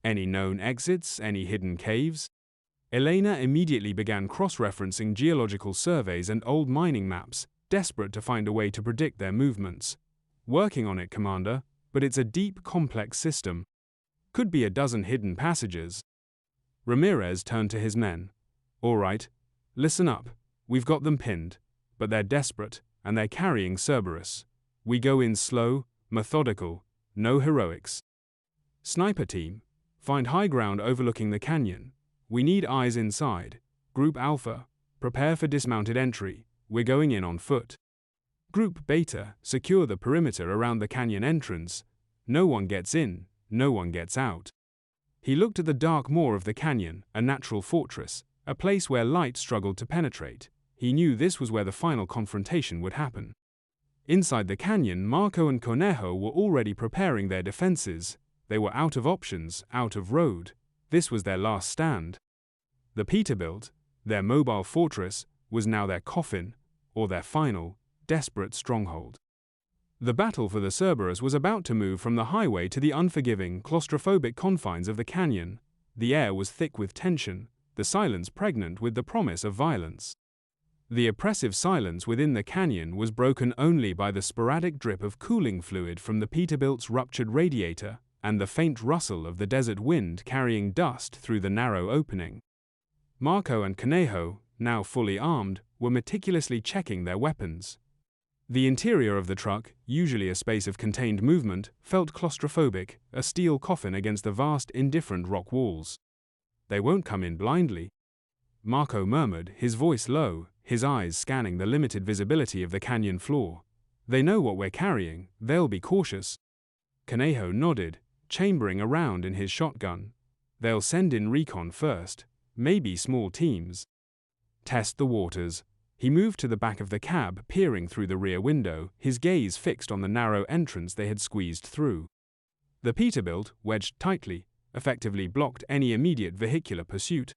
Any known exits, any hidden caves?" Elena immediately began cross-referencing geological surveys and old mining maps, desperate to find a way to predict their movements. Working on it, Commander, but it's a deep, complex system. Could be a dozen hidden passages. Ramirez turned to his men. All right, listen up. We've got them pinned, but they're desperate, and they're carrying Cerberus. We go in slow, methodical, no heroics. Sniper team, find high ground overlooking the canyon. We need eyes inside. Group Alpha, prepare for dismounted entry. We're going in on foot. Group Beta, secure the perimeter around the canyon entrance. No one gets in, no one gets out. He looked at the dark maw of the canyon, a natural fortress, a place where light struggled to penetrate. He knew this was where the final confrontation would happen. Inside the canyon, Marco and Conejo were already preparing their defenses. They were out of options, out of road. This was their last stand. The Peterbilt, their mobile fortress, was now their coffin, or their final, desperate stronghold. The battle for the Cerberus was about to move from the highway to the unforgiving, claustrophobic confines of the canyon. The air was thick with tension, the silence pregnant with the promise of violence. The oppressive silence within the canyon was broken only by the sporadic drip of cooling fluid from the Peterbilt's ruptured radiator and the faint rustle of the desert wind carrying dust through the narrow opening. Marco and Conejo, now fully armed, were meticulously checking their weapons. The interior of the truck, usually a space of contained movement, felt claustrophobic, a steel coffin against the vast, indifferent rock walls. They won't come in blindly. Marco murmured, his voice low, his eyes scanning the limited visibility of the canyon floor. They know what we're carrying, they'll be cautious. Conejo nodded, chambering around in his shotgun. They'll send in recon first, maybe small teams. Test the waters. He moved to the back of the cab, peering through the rear window, his gaze fixed on the narrow entrance they had squeezed through. The Peterbilt, wedged tightly, effectively blocked any immediate vehicular pursuit.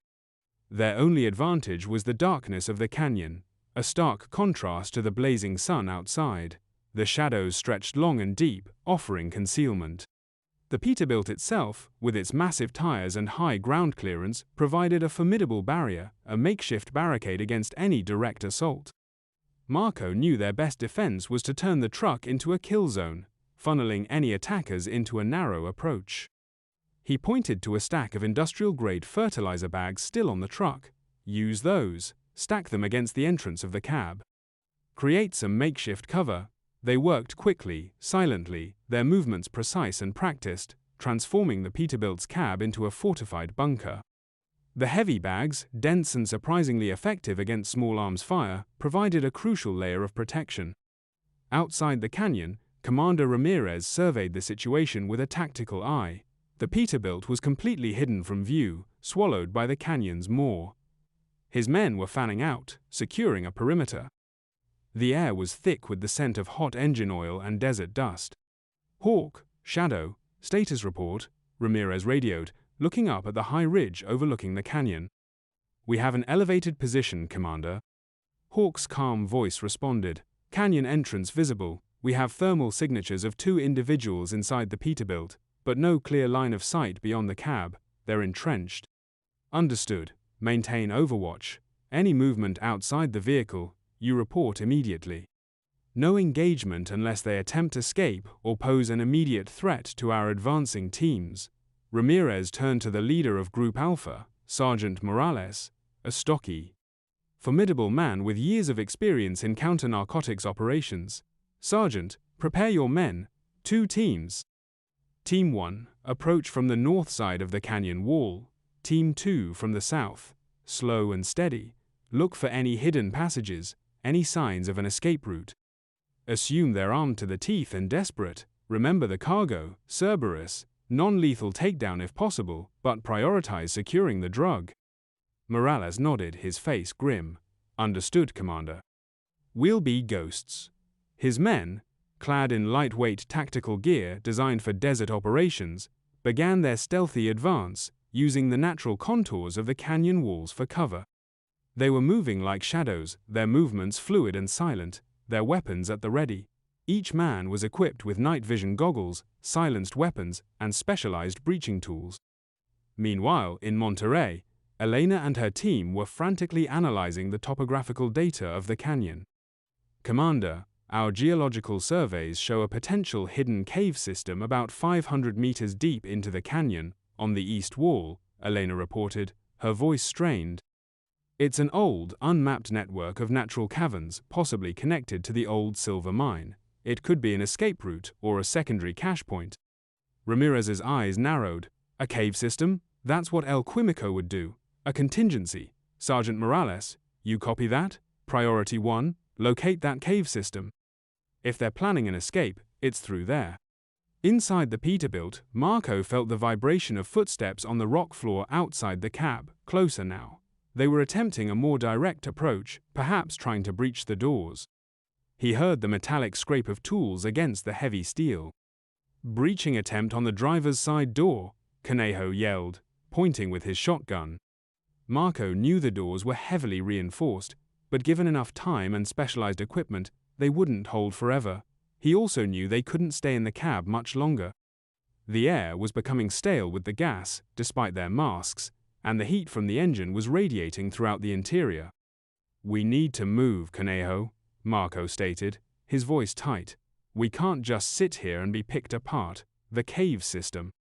Their only advantage was the darkness of the canyon, a stark contrast to the blazing sun outside. The shadows stretched long and deep, offering concealment. The Peterbilt itself, with its massive tires and high ground clearance, provided a formidable barrier, a makeshift barricade against any direct assault. Marco knew their best defense was to turn the truck into a kill zone, funneling any attackers into a narrow approach. He pointed to a stack of industrial-grade fertilizer bags still on the truck. Use those, stack them against the entrance of the cab. Create some makeshift cover. They worked quickly, silently, their movements precise and practiced, transforming the Peterbilt's cab into a fortified bunker. The heavy bags, dense and surprisingly effective against small arms fire, provided a crucial layer of protection. Outside the canyon, Commander Ramirez surveyed the situation with a tactical eye. The Peterbilt was completely hidden from view, swallowed by the canyon's maw. His men were fanning out, securing a perimeter. The air was thick with the scent of hot engine oil and desert dust. Hawk, Shadow, status report, Ramirez radioed, looking up at the high ridge overlooking the canyon. We have an elevated position, Commander. Hawk's calm voice responded. Canyon entrance visible. We have thermal signatures of 2 individuals inside the Peterbilt, but no clear line of sight beyond the cab. They're entrenched. Understood. Maintain overwatch. Any movement outside the vehicle, you report immediately. No engagement unless they attempt escape or pose an immediate threat to our advancing teams. Ramirez turned to the leader of Group Alpha, Sergeant Morales, a stocky, formidable man with years of experience in counter-narcotics operations. Sergeant, prepare your men. 2 teams. Team 1, approach from the north side of the canyon wall. Team 2 from the south. Slow and steady. Look for any hidden passages, any signs of an escape route. Assume they're armed to the teeth and desperate. Remember the cargo, Cerberus, non-lethal takedown if possible, but prioritize securing the drug. Morales nodded, his face grim. Understood, Commander. We'll be ghosts. His men, clad in lightweight tactical gear designed for desert operations, began their stealthy advance, using the natural contours of the canyon walls for cover. They were moving like shadows, their movements fluid and silent, their weapons at the ready. Each man was equipped with night vision goggles, silenced weapons, and specialized breaching tools. Meanwhile, in Monterey, Elena and her team were frantically analyzing the topographical data of the canyon. Commander, Our geological surveys show a potential hidden cave system about 500 meters deep into the canyon, on the east wall, Elena reported, her voice strained. It's an old, unmapped network of natural caverns, possibly connected to the old silver mine. It could be an escape route or a secondary cache point. Ramirez's eyes narrowed. A cave system? That's what El Quimico would do. A contingency. Sergeant Morales, you copy that? Priority 1, locate that cave system. If they're planning an escape, it's through there. Inside the Peterbilt, Marco felt the vibration of footsteps on the rock floor outside the cab, closer now. They were attempting a more direct approach, perhaps trying to breach the doors. He heard the metallic scrape of tools against the heavy steel. Breaching attempt on the driver's side door, Conejo yelled, pointing with his shotgun. Marco knew the doors were heavily reinforced, but given enough time and specialized equipment, they wouldn't hold forever. He also knew they couldn't stay in the cab much longer. The air was becoming stale with the gas, despite their masks, and the heat from the engine was radiating throughout the interior. We need to move, Conejo, Marco stated, his voice tight. We can't just sit here and be picked apart. The cave system.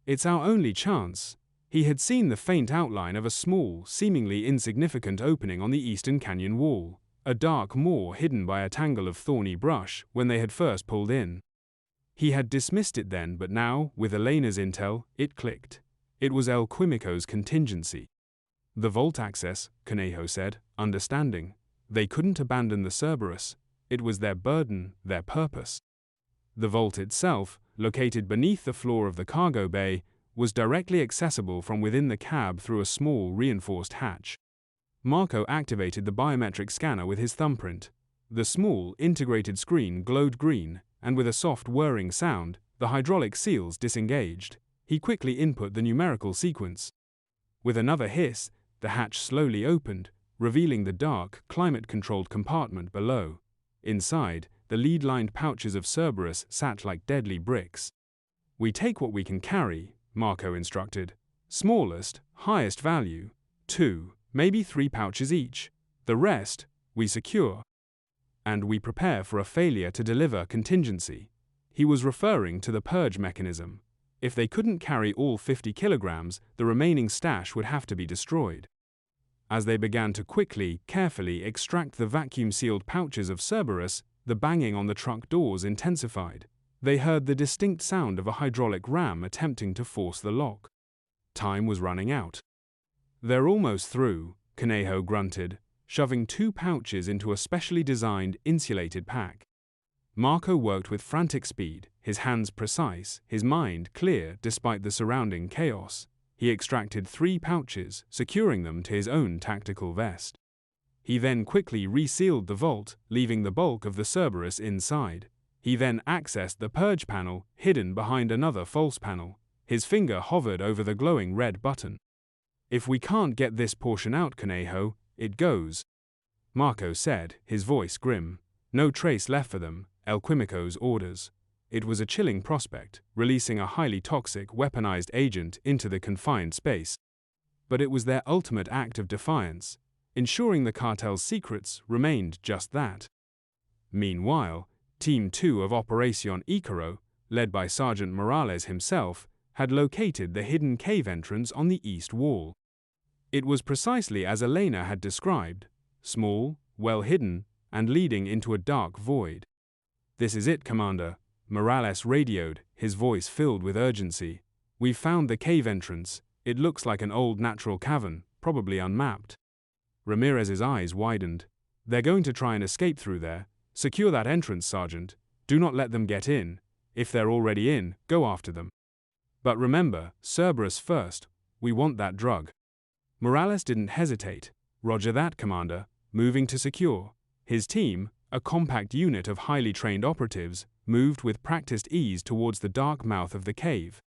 It's our only chance. He had seen the faint outline of a small, seemingly insignificant opening on the eastern canyon wall, a dark maw hidden by a tangle of thorny brush when they had first pulled in. He had dismissed it then, but now, with Elena's intel, it clicked. It was El Quimico's contingency. The vault access, Conejo said, understanding. They couldn't abandon the Cerberus. It was their burden, their purpose. The vault itself, located beneath the floor of the cargo bay, was directly accessible from within the cab through a small, reinforced hatch. Marco activated the biometric scanner with his thumbprint. The small, integrated screen glowed green, and with a soft whirring sound, the hydraulic seals disengaged. He quickly input the numerical sequence. With another hiss, the hatch slowly opened, revealing the dark, climate-controlled compartment below. Inside, the lead-lined pouches of Cerberus sat like deadly bricks. We take what we can carry, Marco instructed. Smallest, highest value, 2, maybe 3 pouches each. The rest, we secure. And we prepare for a failure to deliver contingency. He was referring to the purge mechanism. If they couldn't carry all 50 kilograms, the remaining stash would have to be destroyed. As they began to quickly, carefully extract the vacuum-sealed pouches of Cerberus, the banging on the truck doors intensified. They heard the distinct sound of a hydraulic ram attempting to force the lock. Time was running out. They're almost through, Conejo grunted, shoving 2 pouches into a specially designed, insulated pack. Marco worked with frantic speed, his hands precise, his mind clear despite the surrounding chaos. He extracted 3 pouches, securing them to his own tactical vest. He then quickly resealed the vault, leaving the bulk of the Cerberus inside. He then accessed the purge panel, hidden behind another false panel. His finger hovered over the glowing red button. If we can't get this portion out, Conejo, it goes, Marco said, his voice grim. No trace left for them, El Quimico's orders. It was a chilling prospect, releasing a highly toxic, weaponized agent into the confined space. But it was their ultimate act of defiance, ensuring the cartel's secrets remained just that. Meanwhile, Team 2 of Operación Ícaro, led by Sergeant Morales himself, had located the hidden cave entrance on the east wall. It was precisely as Elena had described, small, well hidden, and leading into a dark void. This is it, Commander, Morales radioed, his voice filled with urgency. We've found the cave entrance. It looks like an old natural cavern, probably unmapped. Ramirez's eyes widened. They're going to try and escape through there. Secure that entrance, Sergeant. Do not let them get in. If they're already in, go after them. But remember, Cerberus first. We want that drug. Morales didn't hesitate. Roger that, Commander. Moving to secure. His team, a compact unit of highly trained operatives, moved with practiced ease towards the dark mouth of the cave.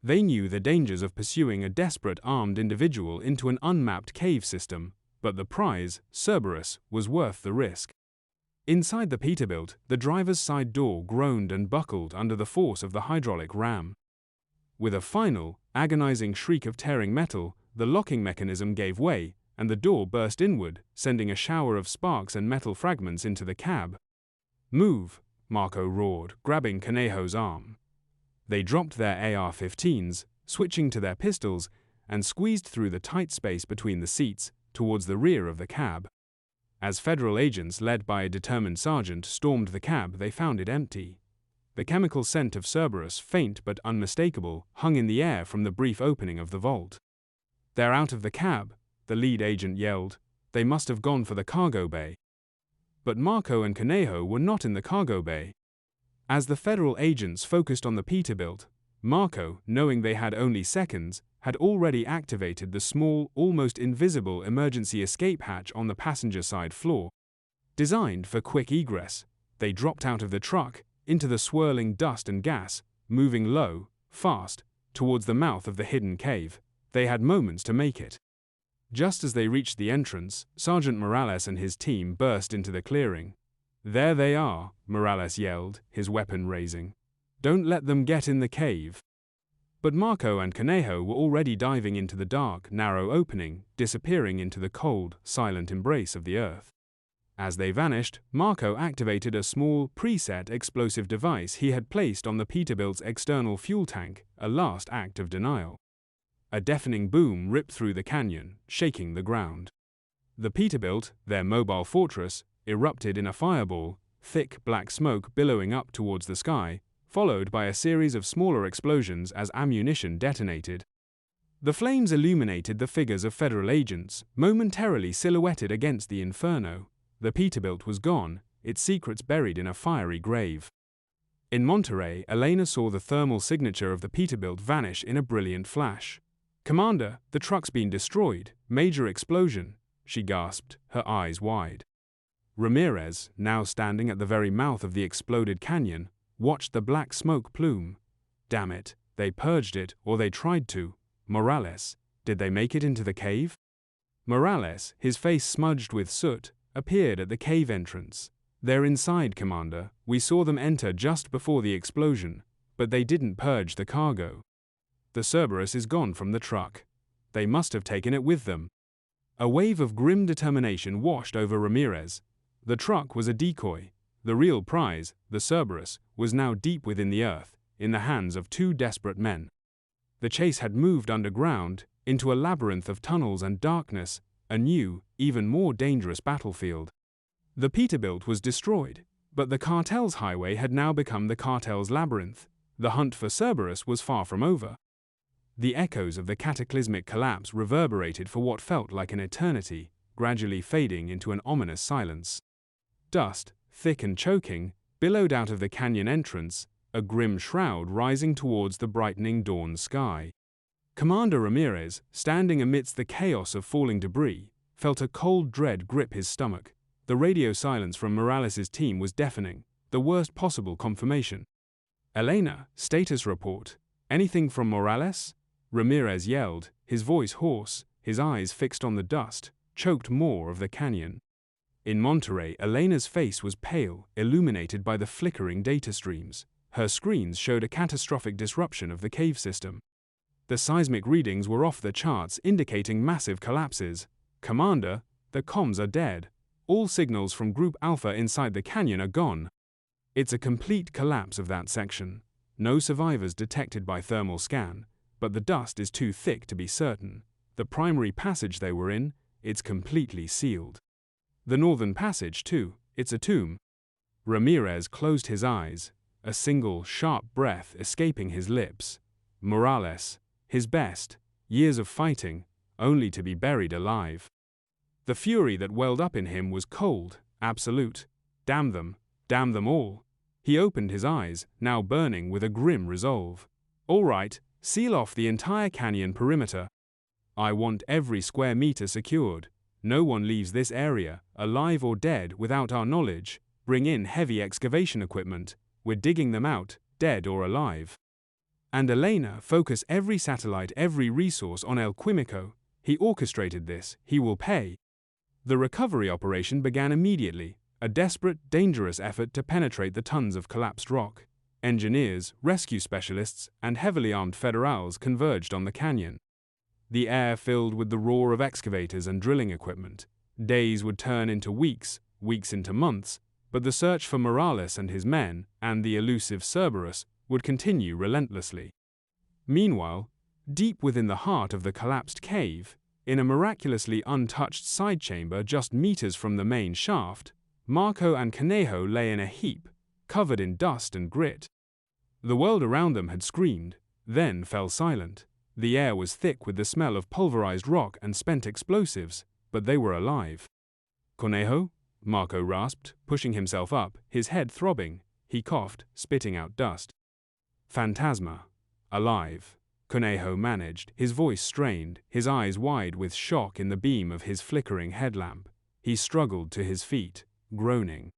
They knew the dangers of pursuing a desperate armed individual into an unmapped cave system, but the prize, Cerberus, was worth the risk. Inside the Peterbilt, the driver's side door groaned and buckled under the force of the hydraulic ram. With a final, agonizing shriek of tearing metal, the locking mechanism gave way, and the door burst inward, sending a shower of sparks and metal fragments into the cab. "Move," Marco roared, grabbing Conejo's arm. They dropped their AR-15s, switching to their pistols, and squeezed through the tight space between the seats, towards the rear of the cab. As federal agents led by a determined sergeant stormed the cab, they found it empty. The chemical scent of Cerberus, faint but unmistakable, hung in the air from the brief opening of the vault. "They're out of the cab," the lead agent yelled. "They must have gone for the cargo bay." But Marco and Conejo were not in the cargo bay. As the federal agents focused on the Peterbilt, Marco, knowing they had only seconds, had already activated the small, almost invisible emergency escape hatch on the passenger side floor. Designed for quick egress, they dropped out of the truck, into the swirling dust and gas, moving low, fast, towards the mouth of the hidden cave. They had moments to make it. Just as they reached the entrance, Sergeant Morales and his team burst into the clearing. "There they are," Morales yelled, his weapon raising. "Don't let them get in the cave." But Marco and Conejo were already diving into the dark, narrow opening, disappearing into the cold, silent embrace of the earth. As they vanished, Marco activated a small, preset explosive device he had placed on the Peterbilt's external fuel tank, a last act of denial. A deafening boom ripped through the canyon, shaking the ground. The Peterbilt, their mobile fortress, erupted in a fireball, thick black smoke billowing up towards the sky, followed by a series of smaller explosions as ammunition detonated. The flames illuminated the figures of federal agents, momentarily silhouetted against the inferno. The Peterbilt was gone, its secrets buried in a fiery grave. In Monterey, Elena saw the thermal signature of the Peterbilt vanish in a brilliant flash. "Commander, the truck's been destroyed. Major explosion," she gasped, her eyes wide. Ramirez, now standing at the very mouth of the exploded canyon, watched the black smoke plume. "Damn it, they purged it, or they tried to. Morales, did they make it into the cave?" Morales, his face smudged with soot, appeared at the cave entrance. "They're inside, Commander. We saw them enter just before the explosion, but they didn't purge the cargo. The Cerberus is gone from the truck. They must have taken it with them." A wave of grim determination washed over Ramirez. The truck was a decoy. The real prize, the Cerberus, was now deep within the earth, in the hands of two desperate men. The chase had moved underground, into a labyrinth of tunnels and darkness, a new, even more dangerous battlefield. The Peterbilt was destroyed, but the Cartel's Highway had now become the Cartel's labyrinth. The hunt for Cerberus was far from over. The echoes of the cataclysmic collapse reverberated for what felt like an eternity, gradually fading into an ominous silence. Dust, thick and choking, billowed out of the canyon entrance, a grim shroud rising towards the brightening dawn sky. Commander Ramirez, standing amidst the chaos of falling debris, felt a cold dread grip his stomach. The radio silence from Morales' team was deafening, the worst possible confirmation. "Elena, status report. Anything from Morales?" Ramirez yelled, his voice hoarse, his eyes fixed on the dust, choked more of the canyon. In Monterey, Elena's face was pale, illuminated by the flickering data streams. Her screens showed a catastrophic disruption of the cave system. The seismic readings were off the charts, indicating massive collapses. "Commander, the comms are dead. All signals from Group Alpha inside the canyon are gone. It's a complete collapse of that section. No survivors detected by thermal scan, but the dust is too thick to be certain. The primary passage they were in, it's completely sealed. The northern passage, too, it's a tomb." Ramirez closed his eyes, a single, sharp breath escaping his lips. Morales, his best, years of fighting, only to be buried alive. The fury that welled up in him was cold, absolute. Damn them all. He opened his eyes, now burning with a grim resolve. "All right, seal off the entire canyon perimeter. I want every square meter secured. No one leaves this area, alive or dead, without our knowledge. Bring in heavy excavation equipment. We're digging them out, dead or alive. And Elena, focus every satellite, every resource on El Quimico. He orchestrated this. He will pay." The recovery operation began immediately, a desperate, dangerous effort to penetrate the tons of collapsed rock. Engineers, rescue specialists, and heavily armed federals converged on the canyon. The air filled with the roar of excavators and drilling equipment. Days would turn into weeks, weeks into months, But the search for Morales and his men, and the elusive Cerberus, would continue relentlessly. Meanwhile, deep within the heart of the collapsed cave, in a miraculously untouched side chamber just meters from the main shaft, Marco and Conejo lay in a heap, covered in dust and grit. The world around them had screamed, then fell silent. The air was thick with the smell of pulverized rock and spent explosives, but they were alive. "Conejo?" Marco rasped, pushing himself up, his head throbbing. He coughed, spitting out dust. "Fantasma. Alive," Conejo managed, his voice strained, his eyes wide with shock in the beam of his flickering headlamp. He struggled to his feet, groaning.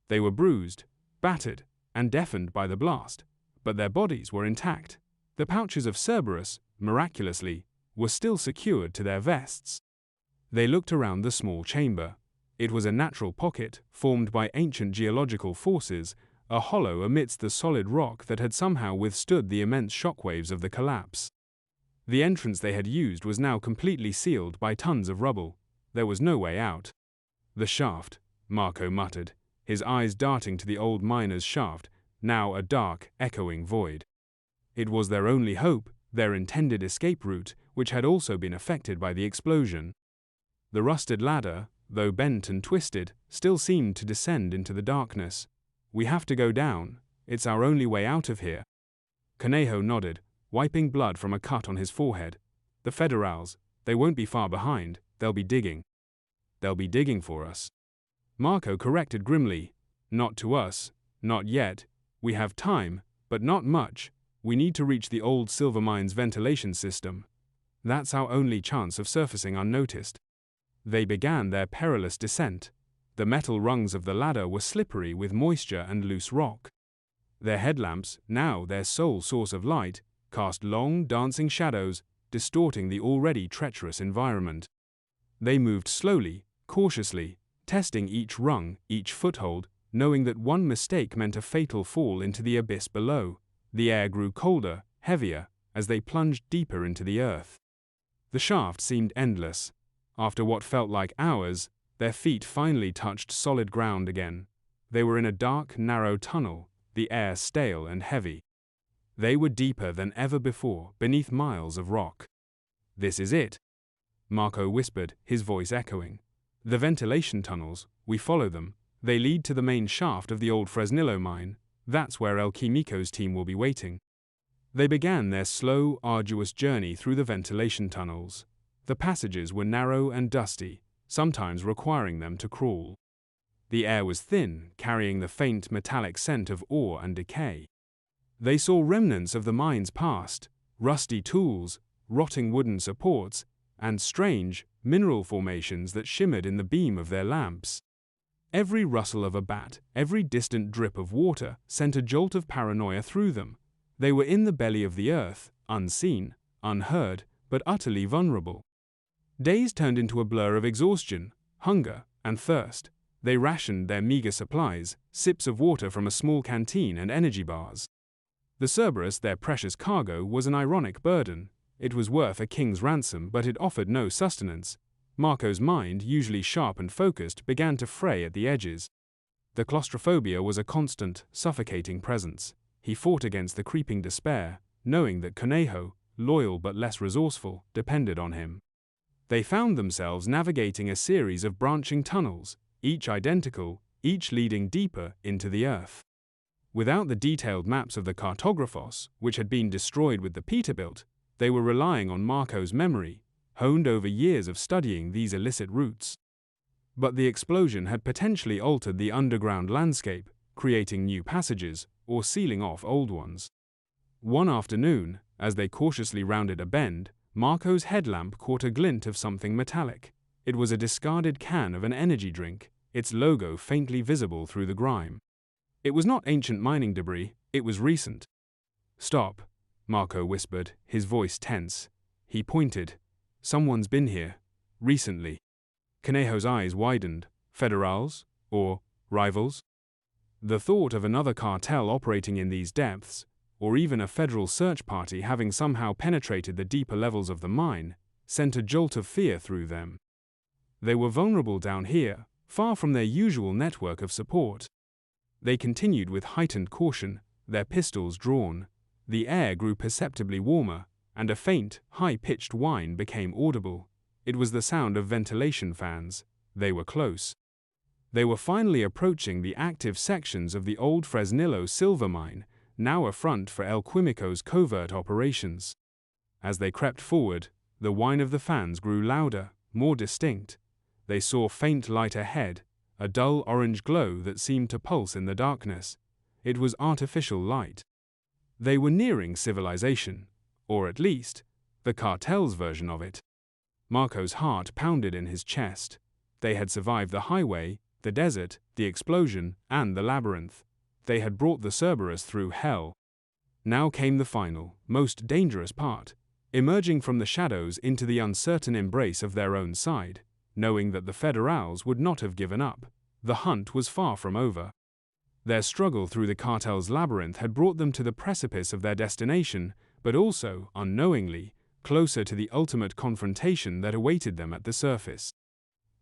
They were bruised, battered, and deafened by the blast, but their bodies were intact. The pouches of Cerberus, miraculously, were still secured to their vests. They looked around the small chamber. It was a natural pocket, formed by ancient geological forces, a hollow amidst the solid rock that had somehow withstood the immense shockwaves of the collapse. The entrance they had used was now completely sealed by tons of rubble. There was no way out. "The shaft," Marco muttered, his eyes darting to the old miner's shaft, now a dark, echoing void. It was their only hope, their intended escape route, which had also been affected by the explosion. The rusted ladder, though bent and twisted, still seemed to descend into the darkness. "We have to go down. It's our only way out of here." Conejo nodded, wiping blood from a cut on his forehead. "The Federals, they won't be far behind. They'll be digging." "They'll be digging for us." Marco corrected grimly. "Not to us. Not yet. We have time, but not much. We need to reach the old silver mine's ventilation system. That's our only chance of surfacing unnoticed." They began their perilous descent. The metal rungs of the ladder were slippery with moisture and loose rock. Their headlamps, now their sole source of light, cast long, dancing shadows, distorting the already treacherous environment. They moved slowly, cautiously, testing each rung, each foothold, knowing that one mistake meant a fatal fall into the abyss below. The air grew colder, heavier, as they plunged deeper into the earth. The shaft seemed endless. After what felt like hours, their feet finally touched solid ground again. They were in a dark, narrow tunnel, the air stale and heavy. They were deeper than ever before, beneath miles of rock. "This is it," Marco whispered, his voice echoing. "The ventilation tunnels, we follow them. They lead to the main shaft of the old Fresnillo mine. That's where El Quimico's team will be waiting." They began their slow, arduous journey through the ventilation tunnels. The passages were narrow and dusty, sometimes requiring them to crawl. The air was thin, carrying the faint metallic scent of ore and decay. They saw remnants of the mine's past, rusty tools, rotting wooden supports, and strange, mineral formations that shimmered in the beam of their lamps. Every rustle of a bat, every distant drip of water sent a jolt of paranoia through them. They were in the belly of the earth, unseen, unheard, but utterly vulnerable. Days turned into a blur of exhaustion, hunger, and thirst. They rationed their meager supplies, sips of water from a small canteen and energy bars. The Cerberus, their precious cargo, was an ironic burden. It was worth a king's ransom, but it offered no sustenance. Marco's mind, usually sharp and focused, began to fray at the edges. The claustrophobia was a constant, suffocating presence. He fought against the creeping despair, knowing that Conejo, loyal but less resourceful, depended on him. They found themselves navigating a series of branching tunnels, each identical, each leading deeper into the earth. Without the detailed maps of the cartographos, which had been destroyed with the Peterbilt, they were relying on Marco's memory, honed over years of studying these illicit routes. But the explosion had potentially altered the underground landscape, creating new passages, or sealing off old ones. One afternoon, as they cautiously rounded a bend, Marco's headlamp caught a glint of something metallic. It was a discarded can of an energy drink, its logo faintly visible through the grime. It was not ancient mining debris, it was recent. "Stop," Marco whispered, his voice tense. He pointed. "Someone's been here. Recently." Conejo's eyes widened. Federals? Or rivals? The thought of another cartel operating in these depths, or even a federal search party having somehow penetrated the deeper levels of the mine, sent a jolt of fear through them. They were vulnerable down here, far from their usual network of support. They continued with heightened caution, their pistols drawn. The air grew perceptibly warmer, and a faint, high-pitched whine became audible. It was the sound of ventilation fans. They were close. They were finally approaching the active sections of the old Fresnillo silver mine, now a front for El Quimico's covert operations. As they crept forward, the whine of the fans grew louder, more distinct. They saw faint light ahead, a dull orange glow that seemed to pulse in the darkness. It was artificial light. They were nearing civilization, or at least, the cartel's version of it. Marco's heart pounded in his chest. They had survived the highway, the desert, the explosion, and the labyrinth. They had brought the Cerberus through hell. Now came the final, most dangerous part, emerging from the shadows into the uncertain embrace of their own side, knowing that the Federals would not have given up. The hunt was far from over. Their struggle through the cartel's labyrinth had brought them to the precipice of their destination, but also, unknowingly, closer to the ultimate confrontation that awaited them at the surface.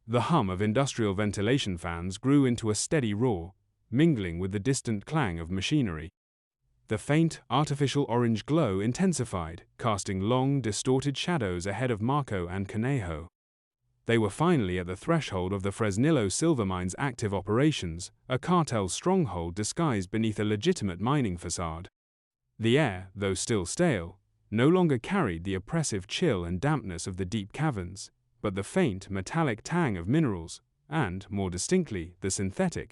The hum of industrial ventilation fans grew into a steady roar, mingling with the distant clang of machinery. The faint, artificial orange glow intensified, casting long, distorted shadows ahead of Marco and Conejo. They were finally at the threshold of the Fresnillo silver mine's active operations, a cartel stronghold disguised beneath a legitimate mining facade. The air, though still stale, no longer carried the oppressive chill and dampness of the deep caverns, but the faint, metallic tang of minerals, and, more distinctly, the synthetic,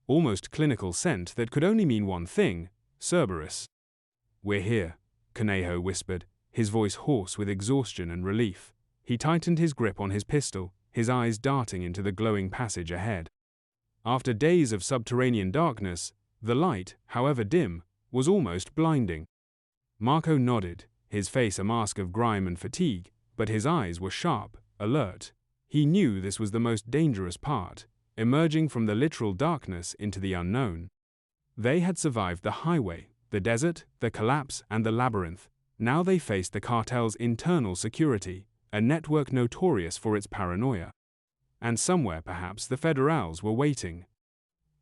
almost clinical scent that could only mean one thing: Cerberus. "We're here," Conejo whispered, his voice hoarse with exhaustion and relief. He tightened his grip on his pistol, his eyes darting into the glowing passage ahead. After days of subterranean darkness, the light, however dim, was almost blinding. Marco nodded, his face a mask of grime and fatigue, but his eyes were sharp, alert. He knew this was the most dangerous part, emerging from the literal darkness into the unknown. They had survived the highway, the desert, the collapse, and the labyrinth. Now they faced the cartel's internal security, a network notorious for its paranoia. And somewhere, perhaps, the Federals were waiting.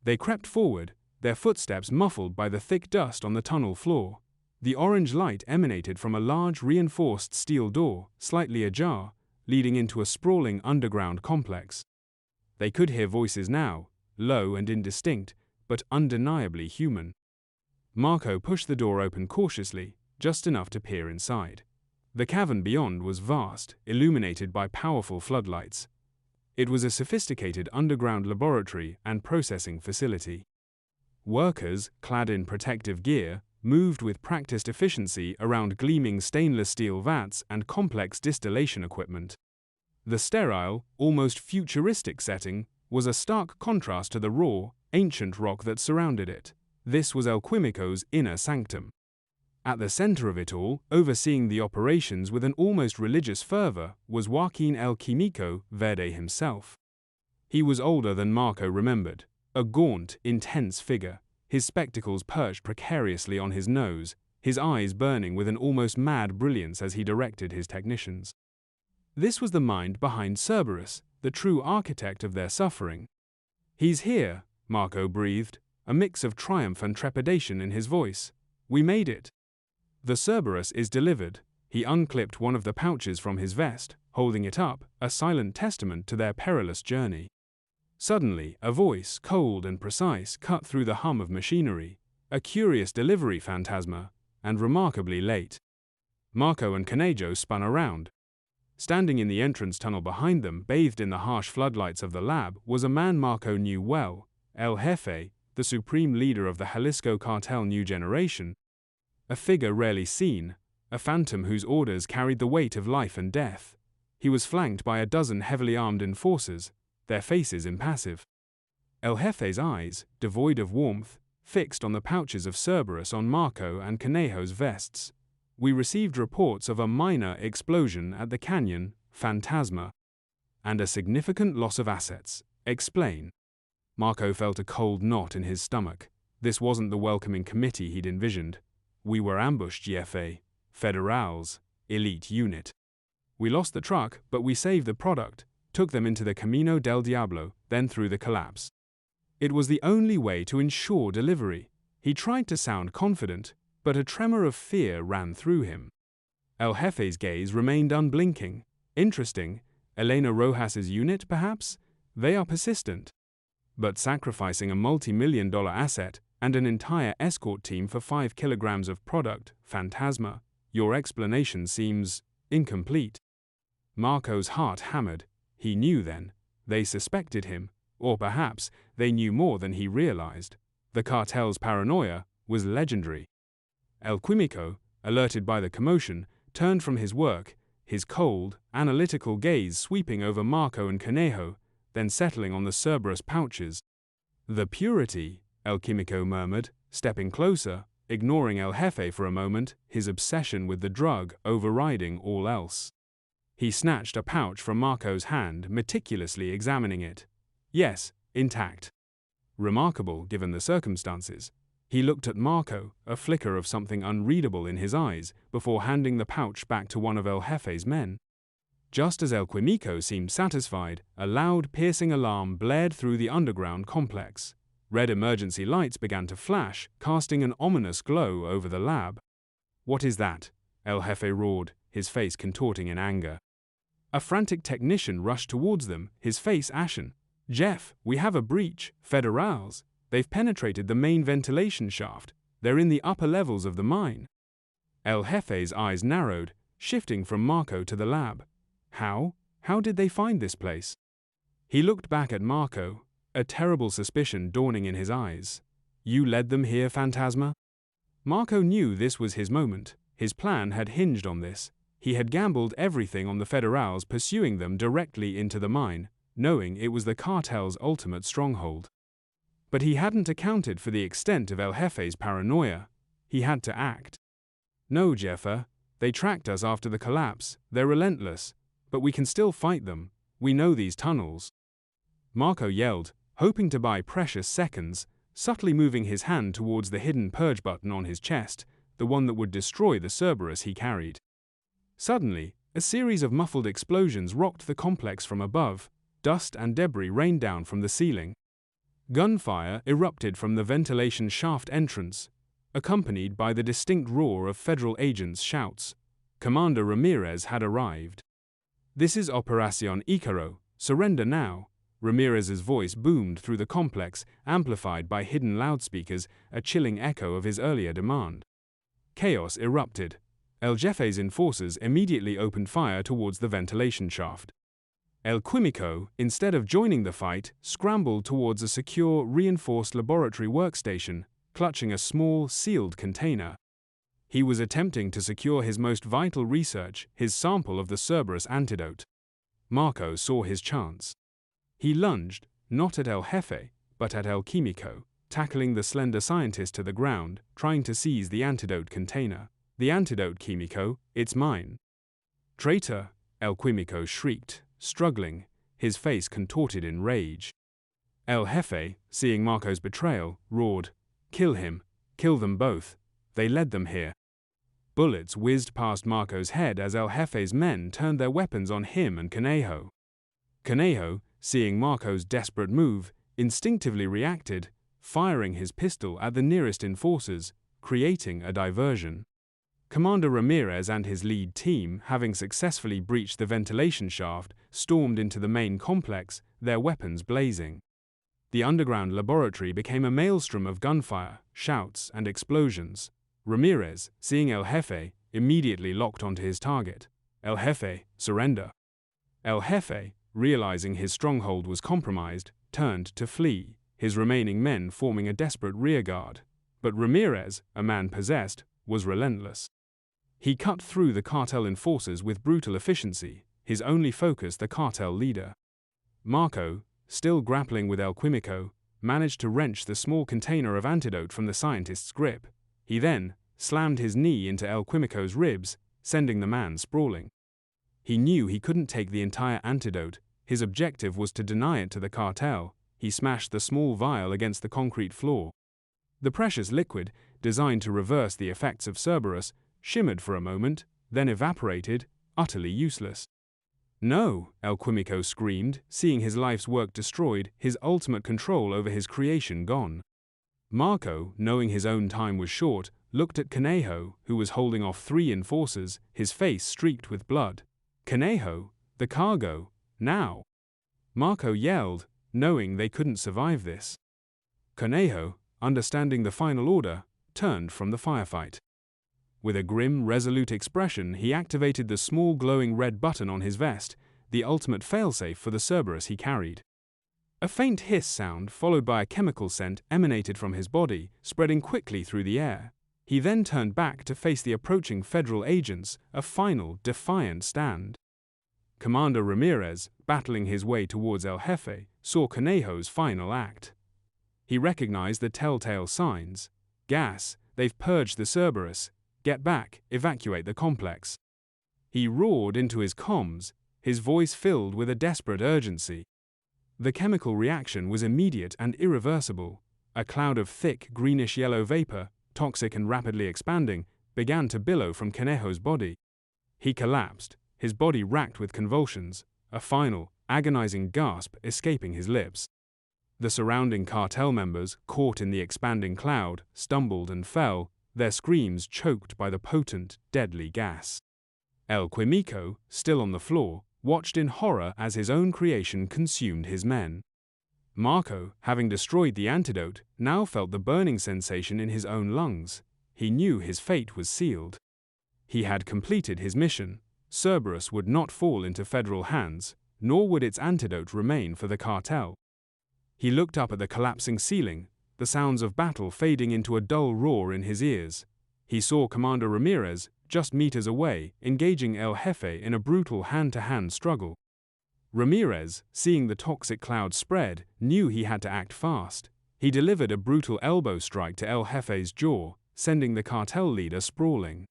They crept forward, their footsteps muffled by the thick dust on the tunnel floor. The orange light emanated from a large reinforced steel door, slightly ajar, leading into a sprawling underground complex. They could hear voices now, low and indistinct, but undeniably human. Marco pushed the door open cautiously, just enough to peer inside. The cavern beyond was vast, illuminated by powerful floodlights. It was a sophisticated underground laboratory and processing facility. Workers, clad in protective gear, moved with practiced efficiency around gleaming stainless steel vats and complex distillation equipment. The sterile, almost futuristic setting was a stark contrast to the raw, ancient rock that surrounded it. This was El Quimico's inner sanctum. At the center of it all, overseeing the operations with an almost religious fervor, was Joaquin El Quimico Verde himself. He was older than Marco remembered, a gaunt, intense figure, his spectacles perched precariously on his nose, his eyes burning with an almost mad brilliance as he directed his technicians. This was the mind behind Cerberus, the true architect of their suffering. "He's here," Marco breathed, a mix of triumph and trepidation in his voice. "We made it. The Cerberus is delivered." He unclipped one of the pouches from his vest, holding it up, a silent testament to their perilous journey. Suddenly, a voice, cold and precise, cut through the hum of machinery, a curious delivery Fantasma, and remarkably late. Marco and Conejo spun around. Standing in the entrance tunnel behind them, bathed in the harsh floodlights of the lab, was a man Marco knew well, El Jefe, the supreme leader of the Jalisco Cartel New Generation. A figure rarely seen, a phantom whose orders carried the weight of life and death. He was flanked by a dozen heavily armed enforcers, their faces impassive. El Jefe's eyes, devoid of warmth, fixed on the pouches of Cerberus on Marco and Conejo's vests. "We received reports of a minor explosion at the canyon, Fantasma, and a significant loss of assets. Explain." Marco felt a cold knot in his stomach. This wasn't the welcoming committee he'd envisioned. "We were ambushed, Jefe. Federals, elite unit. We lost the truck, but we saved the product. took them into the Camino del Diablo, then through the collapse. It was the only way to ensure delivery. He tried to sound confident, but a tremor of fear ran through him. El Jefe's gaze remained unblinking. Interesting. Elena Rojas's unit, perhaps? They are persistent. But sacrificing a multi-million-dollar asset and an entire escort team for 5 kilograms of product, Fantasma, your explanation seems incomplete. Marco's heart hammered. He knew then. They suspected him, or perhaps they knew more than he realized. The cartel's paranoia was legendary. El Quimico, alerted by the commotion, turned from his work, his cold, analytical gaze sweeping over Marco and Conejo, then settling on the Cerberus pouches. The purity, El Quimico murmured, stepping closer, ignoring El Jefe for a moment, his obsession with the drug overriding all else. He snatched a pouch from Marco's hand, meticulously examining it. Yes, intact. Remarkable given the circumstances. He looked at Marco, a flicker of something unreadable in his eyes, before handing the pouch back to one of El Jefe's men. Just as El Quimico seemed satisfied, a loud, piercing alarm blared through the underground complex. Red emergency lights began to flash, casting an ominous glow over the lab. "What is that?" El Jefe roared, his face contorting in anger. A frantic technician rushed towards them, his face ashen. "Jeff, we have a breach. Federals. They've penetrated the main ventilation shaft. They're in the upper levels of the mine." El Jefe's eyes narrowed, shifting from Marco to the lab. How? How did they find this place? He looked back at Marco, a terrible suspicion dawning in his eyes. "You led them here, Fantasma?" Marco knew this was his moment. His plan had hinged on this. He had gambled everything on the Federals pursuing them directly into the mine, knowing it was the cartel's ultimate stronghold. But he hadn't accounted for the extent of El Jefe's paranoia. He had to act. "No, Jeffer. They tracked us after the collapse. They're relentless. But we can still fight them. We know these tunnels." Marco yelled, hoping to buy precious seconds, subtly moving his hand towards the hidden purge button on his chest, the one that would destroy the Cerberus he carried. Suddenly, a series of muffled explosions rocked the complex from above. Dust and debris rained down from the ceiling. Gunfire erupted from the ventilation shaft entrance, accompanied by the distinct roar of Federal agents' shouts. Commander Ramirez had arrived. "This is Operación Ícaro. Surrender now." Ramirez's voice boomed through the complex, amplified by hidden loudspeakers, a chilling echo of his earlier demand. Chaos erupted. El Jefe's enforcers immediately opened fire towards the ventilation shaft. El Quimico, instead of joining the fight, scrambled towards a secure, reinforced laboratory workstation, clutching a small, sealed container. He was attempting to secure his most vital research, his sample of the Cerberus antidote. Marco saw his chance. He lunged, not at El Jefe, but at El Quimico, tackling the slender scientist to the ground, trying to seize the antidote container. "The antidote, Quimico, it's mine." "Traitor!" El Quimico shrieked, struggling, his face contorted in rage. El Jefe, seeing Marco's betrayal, roared, "Kill him! Kill them both! They led them here." Bullets whizzed past Marco's head as El Jefe's men turned their weapons on him and Conejo. Conejo, seeing Marco's desperate move, instinctively reacted, firing his pistol at the nearest enforcers, creating a diversion. Commander Ramirez and his lead team, having successfully breached the ventilation shaft, stormed into the main complex, their weapons blazing. The underground laboratory became a maelstrom of gunfire, shouts, and explosions. Ramirez, seeing El Jefe, immediately locked onto his target. "El Jefe, surrender." El Jefe, realizing his stronghold was compromised, turned to flee, his remaining men forming a desperate rearguard. But Ramirez, a man possessed, was relentless. He cut through the cartel enforcers with brutal efficiency, his only focus the cartel leader. Marco, still grappling with El Quimico, managed to wrench the small container of antidote from the scientist's grip. He then slammed his knee into El Quimico's ribs, sending the man sprawling. He knew he couldn't take the entire antidote. His objective was to deny it to the cartel. He smashed the small vial against the concrete floor. The precious liquid, designed to reverse the effects of Cerberus, shimmered for a moment, then evaporated, utterly useless. No, El Quimico screamed, seeing his life's work destroyed, his ultimate control over his creation gone. Marco, knowing his own time was short, looked at Conejo, who was holding off 3 enforcers, his face streaked with blood. Conejo, the cargo, now! Marco yelled, knowing they couldn't survive this. Conejo, understanding the final order, turned from the firefight. With a grim, resolute expression, he activated the small glowing red button on his vest, the ultimate failsafe for the Cerberus he carried. A faint hiss sound, followed by a chemical scent, emanated from his body, spreading quickly through the air. He then turned back to face the approaching federal agents, a final, defiant stand. Commander Ramirez, battling his way towards El Jefe, saw Conejo's final act. He recognized the telltale signs. Gas, they've purged the Cerberus. Get back, evacuate the complex. He roared into his comms, his voice filled with a desperate urgency. The chemical reaction was immediate and irreversible. A cloud of thick, greenish-yellow vapor, toxic and rapidly expanding, began to billow from Conejo's body. He collapsed, his body racked with convulsions, a final, agonizing gasp escaping his lips. The surrounding cartel members, caught in the expanding cloud, stumbled and fell, their screams choked by the potent, deadly gas. El Quimico, still on the floor, watched in horror as his own creation consumed his men. Marco, having destroyed the antidote, now felt the burning sensation in his own lungs. He knew his fate was sealed. He had completed his mission. Cerberus would not fall into federal hands, nor would its antidote remain for the cartel. He looked up at the collapsing ceiling, the sounds of battle fading into a dull roar in his ears. He saw Commander Ramirez, just meters away, engaging El Jefe in a brutal hand-to-hand struggle. Ramirez, seeing the toxic cloud spread, knew he had to act fast. He delivered a brutal elbow strike to El Jefe's jaw, sending the cartel leader sprawling.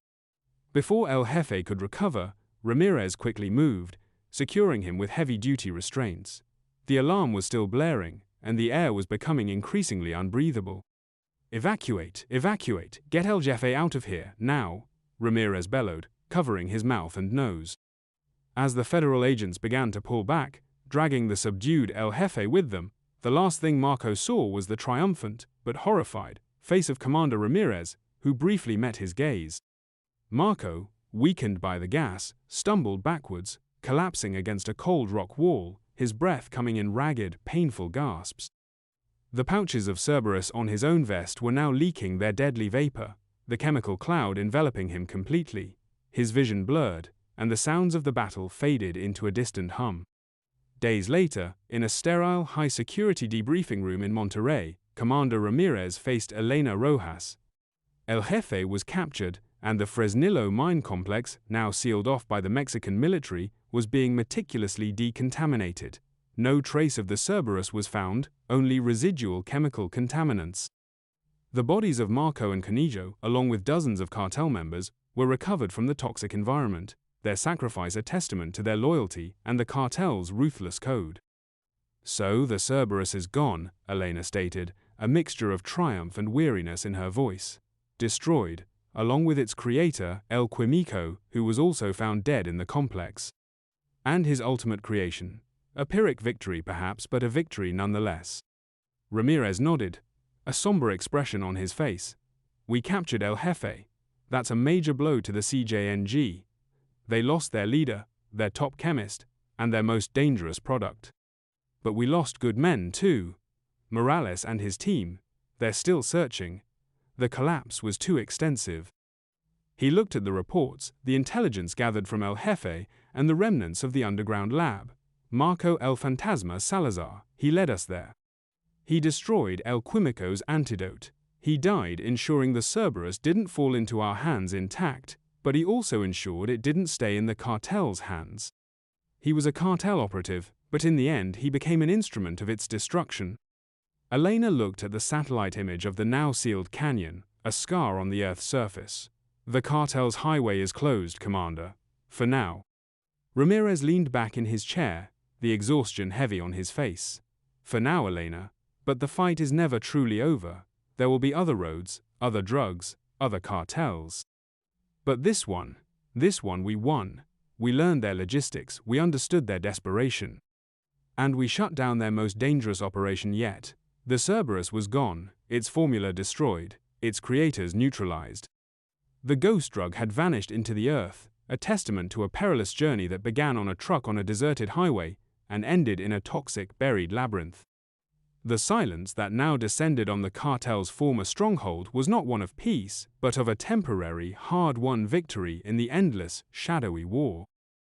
Before El Jefe could recover, Ramirez quickly moved, securing him with heavy-duty restraints. The alarm was still blaring, and the air was becoming increasingly unbreathable. "Evacuate! Evacuate! Get El Jefe out of here, now!" Ramirez bellowed, covering his mouth and nose. As the federal agents began to pull back, dragging the subdued El Jefe with them, the last thing Marco saw was the triumphant, but horrified, face of Commander Ramirez, who briefly met his gaze. Marco, weakened by the gas, stumbled backwards, collapsing against a cold rock wall, his breath coming in ragged, painful gasps. The pouches of Cerberus on his own vest were now leaking their deadly vapor, the chemical cloud enveloping him completely. His vision blurred, and the sounds of the battle faded into a distant hum. Days later, in a sterile, high-security debriefing room in Monterrey, Commander Ramirez faced Elena Rojas. El Jefe was captured, and the Fresnillo mine complex, now sealed off by the Mexican military, was being meticulously decontaminated. No trace of the Cerberus was found, only residual chemical contaminants. The bodies of Marco and Conejo, along with dozens of cartel members, were recovered from the toxic environment, their sacrifice a testament to their loyalty and the cartel's ruthless code. "So the Cerberus is gone," Elena stated, a mixture of triumph and weariness in her voice. "Destroyed, along with its creator, El Quimico, who was also found dead in the complex. And his ultimate creation. A Pyrrhic victory perhaps, but a victory nonetheless." Ramirez nodded, a somber expression on his face. "We captured El Jefe. That's a major blow to the CJNG. They lost their leader, their top chemist, and their most dangerous product. But we lost good men too. Morales and his team, they're still searching. The collapse was too extensive." He looked at the reports, the intelligence gathered from El Jefe, and the remnants of the underground lab. Marco El Fantasma Salazar, he led us there. He destroyed El Quimico's antidote. He died ensuring the Cerberus didn't fall into our hands intact, but he also ensured it didn't stay in the cartel's hands. He was a cartel operative, but in the end he became an instrument of its destruction. Elena looked at the satellite image of the now sealed canyon, a scar on the Earth's surface. "The cartel's highway is closed, Commander. For now." Ramirez leaned back in his chair, the exhaustion heavy on his face. "For now, Elena. But the fight is never truly over. There will be other roads, other drugs, other cartels. But this one we won. We learned their logistics, we understood their desperation. And we shut down their most dangerous operation yet. The Cerberus was gone, its formula destroyed, its creators neutralized. The ghost drug had vanished into the earth, a testament to a perilous journey that began on a truck on a deserted highway and ended in a toxic, buried labyrinth. The silence that now descended on the cartel's former stronghold was not one of peace, but of a temporary, hard-won victory in the endless, shadowy war.